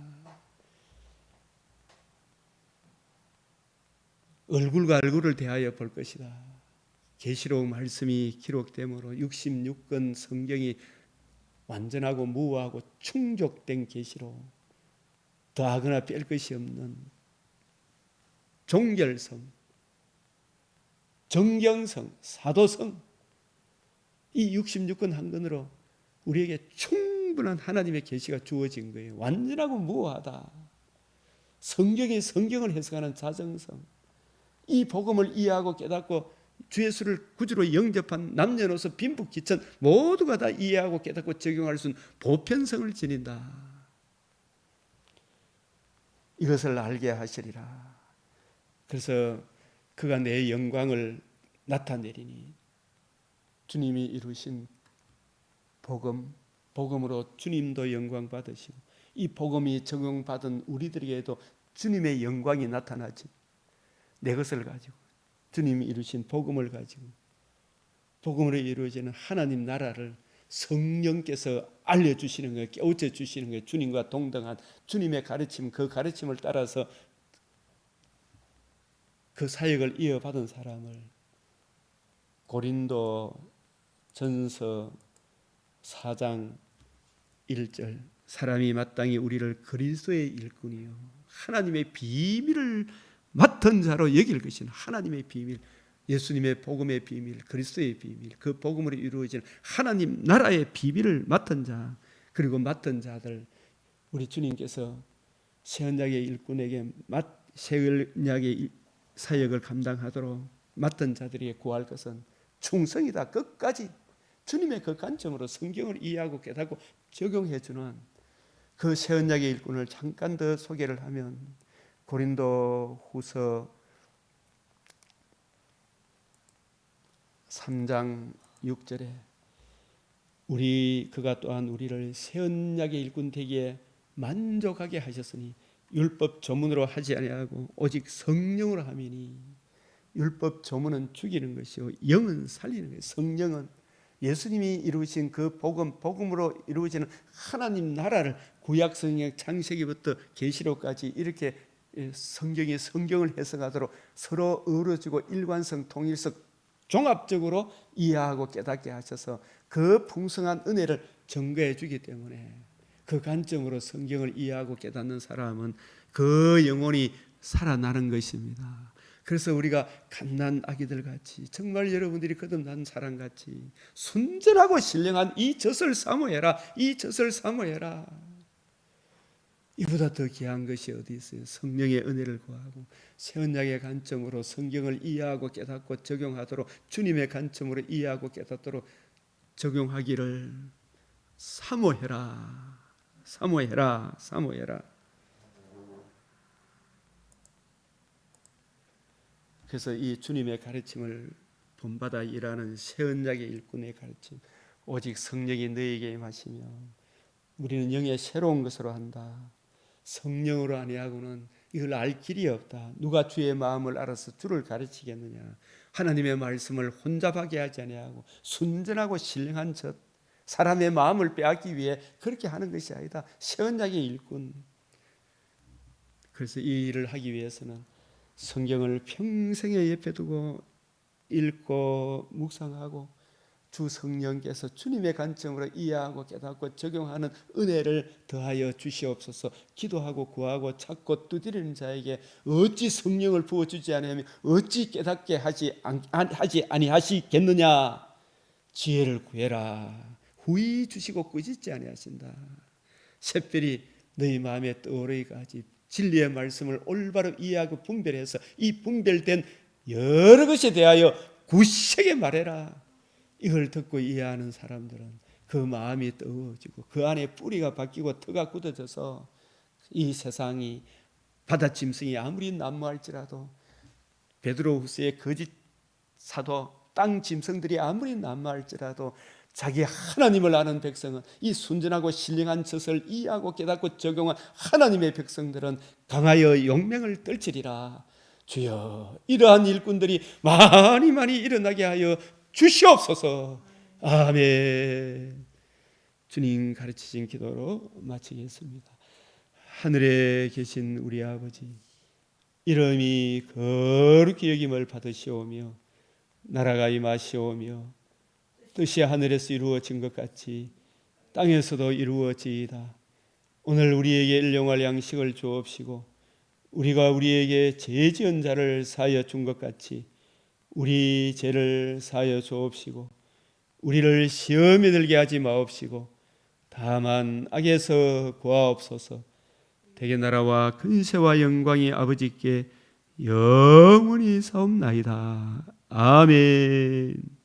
얼굴과 얼굴을 대하여 볼 것이다. 계시록 말씀이 기록되므로 66권 성경이 완전하고 무하고 충족된 계시록, 더하거나 뺄 것이 없는 종결성, 정경성, 사도성, 이 66권 한 권으로 우리에게 충분한 하나님의 계시가 주어진 거예요. 완전하고 무하다. 성경을 해석하는 자정성, 이 복음을 이해하고 깨닫고 주 예수를 구주로 영접한 남녀노소 빈부귀천 모두가 다 이해하고 깨닫고 적용할 수 있는 보편성을 지닌다. 이것을 알게 하시리라. 그래서 그가 내 영광을 나타내리니 주님이 이루신 복음으로 주님도 영광 받으시고 이 복음이 적용받은 우리들에게도 주님의 영광이 나타나지. 내 것을 가지고 주님이 이루신 복음을 가지고 복음으로 이루어지는 하나님 나라를 성령께서 알려주시는 거예요. 깨우쳐 주시는 거예요. 주님과 동등한 주님의 가르침, 그 가르침을 따라서 그 사역을 이어받은 사람을 고린도 전서 4장 1절 사람이 마땅히 우리를 그리스도의 일꾼이요 하나님의 비밀을 맡은 자로 여길 것이는 하나님의 비밀, 예수님의 복음의 비밀, 그리스도의 비밀, 그 복음으로 이루어진 하나님 나라의 비밀을 맡은 자, 그리고 맡은 자들, 우리 주님께서 새 언약의 일꾼에게 새 언약의 사역을 감당하도록 맡은 자들에게 구할 것은 충성이다. 끝까지 주님의 그 관점으로 성경을 이해하고 깨닫고 적용해 주는 그 새 언약의 일꾼을 잠깐 더 소개를 하면 고린도 후서 3장 6절에 그가 또한 우리를 새 언약의 일꾼 되기에 만족하게 하셨으니 율법 조문으로 하지 아니하고 오직 성령으로 함이니. 율법 조문은 죽이는 것이요 영은 살리는 것이요. 성령은 예수님이 이루신 그 복음으로 이루어지는 하나님 나라를 구약 성경 창세기부터 계시록까지 이렇게 성경을 해석하도록 서로 어우러지고 일관성 통일성 종합적으로 이해하고 깨닫게 하셔서 그 풍성한 은혜를 증거해 주기 때문에 그 관점으로 성경을 이해하고 깨닫는 사람은 그 영혼이 살아나는 것입니다. 그래서 우리가 갓난 아기들 같이 정말 여러분들이 거듭난 사람같이 순전하고 신령한 이 젖을 사모해라. 이 젖을 사모해라. 이보다 더 귀한 것이 어디 있어요? 성령의 은혜를 구하고 새 언약의 관점으로 성경을 이해하고 깨닫고 적용하도록 주님의 관점으로 이해하고 깨닫도록 적용하기를 사모해라. 사모해라. 사모해라. 그래서 이 주님의 가르침을 본받아 일하는 새 언약의 일꾼의 가르침, 오직 성령이 너희에게 임하시며 우리는 영의 새로운 것으로 한다. 성령으로 아니하고는 이걸 알 길이 없다. 누가 주의 마음을 알아서 주를 가르치겠느냐. 하나님의 말씀을 혼잡하게 하지 아니하고 순전하고 신령한 젖, 사람의 마음을 빼앗기 위해 그렇게 하는 것이 아니다. 새 언약의 일꾼. 그래서 이 일을 하기 위해서는 성경을 평생에 옆에 두고 읽고 묵상하고 주 성령께서 주님의 관점으로 이해하고 깨닫고 적용하는 은혜를 더하여 주시옵소서. 기도하고 구하고 찾고 두드리는 자에게 어찌 성령을 부어주지 않으면 어찌 깨닫게 하지 아니하시겠느냐. 지혜를 구해라. 후히 주시고 꾸짖지 아니하신다. 새별이 너희 마음에 떠오르기까지 진리의 말씀을 올바로 이해하고 분별해서 이 분별된 여러 것에 대하여 굳세게 말해라. 이걸 듣고 이해하는 사람들은 그 마음이 뜨거워지고 그 안에 뿌리가 바뀌고 터가 굳어져서 이 세상이 바다짐승이 아무리 난무할지라도 베드로후서의 거짓 사도 땅 짐승들이 아무리 난무할지라도 자기 하나님을 아는 백성은 이 순전하고 신령한 젖을 이해하고 깨닫고 적용한 하나님의 백성들은 강하여 용맹을 떨치리라. 주여 이러한 일꾼들이 많이 일어나게 하여 주시옵소서. 아멘. 주님 가르치신 기도로 마치겠습니다. 하늘에 계신 우리 아버지, 이름이 거룩히 여김을 받으시오며 나라가 임하시오며 뜻이 하늘에서 이루어진 것 같이 땅에서도 이루어지이다. 오늘 우리에게 일용할 양식을 주옵시고 우리가 우리에게 죄 지은 자를 사하여 준 것 같이 우리 죄를 사하여 주옵시고 우리를 시험에 들게 하지 마옵시고 다만 악에서 구하옵소서. 대개 나라와 근세와 영광이 아버지께 영원히 사옵나이다. 아멘.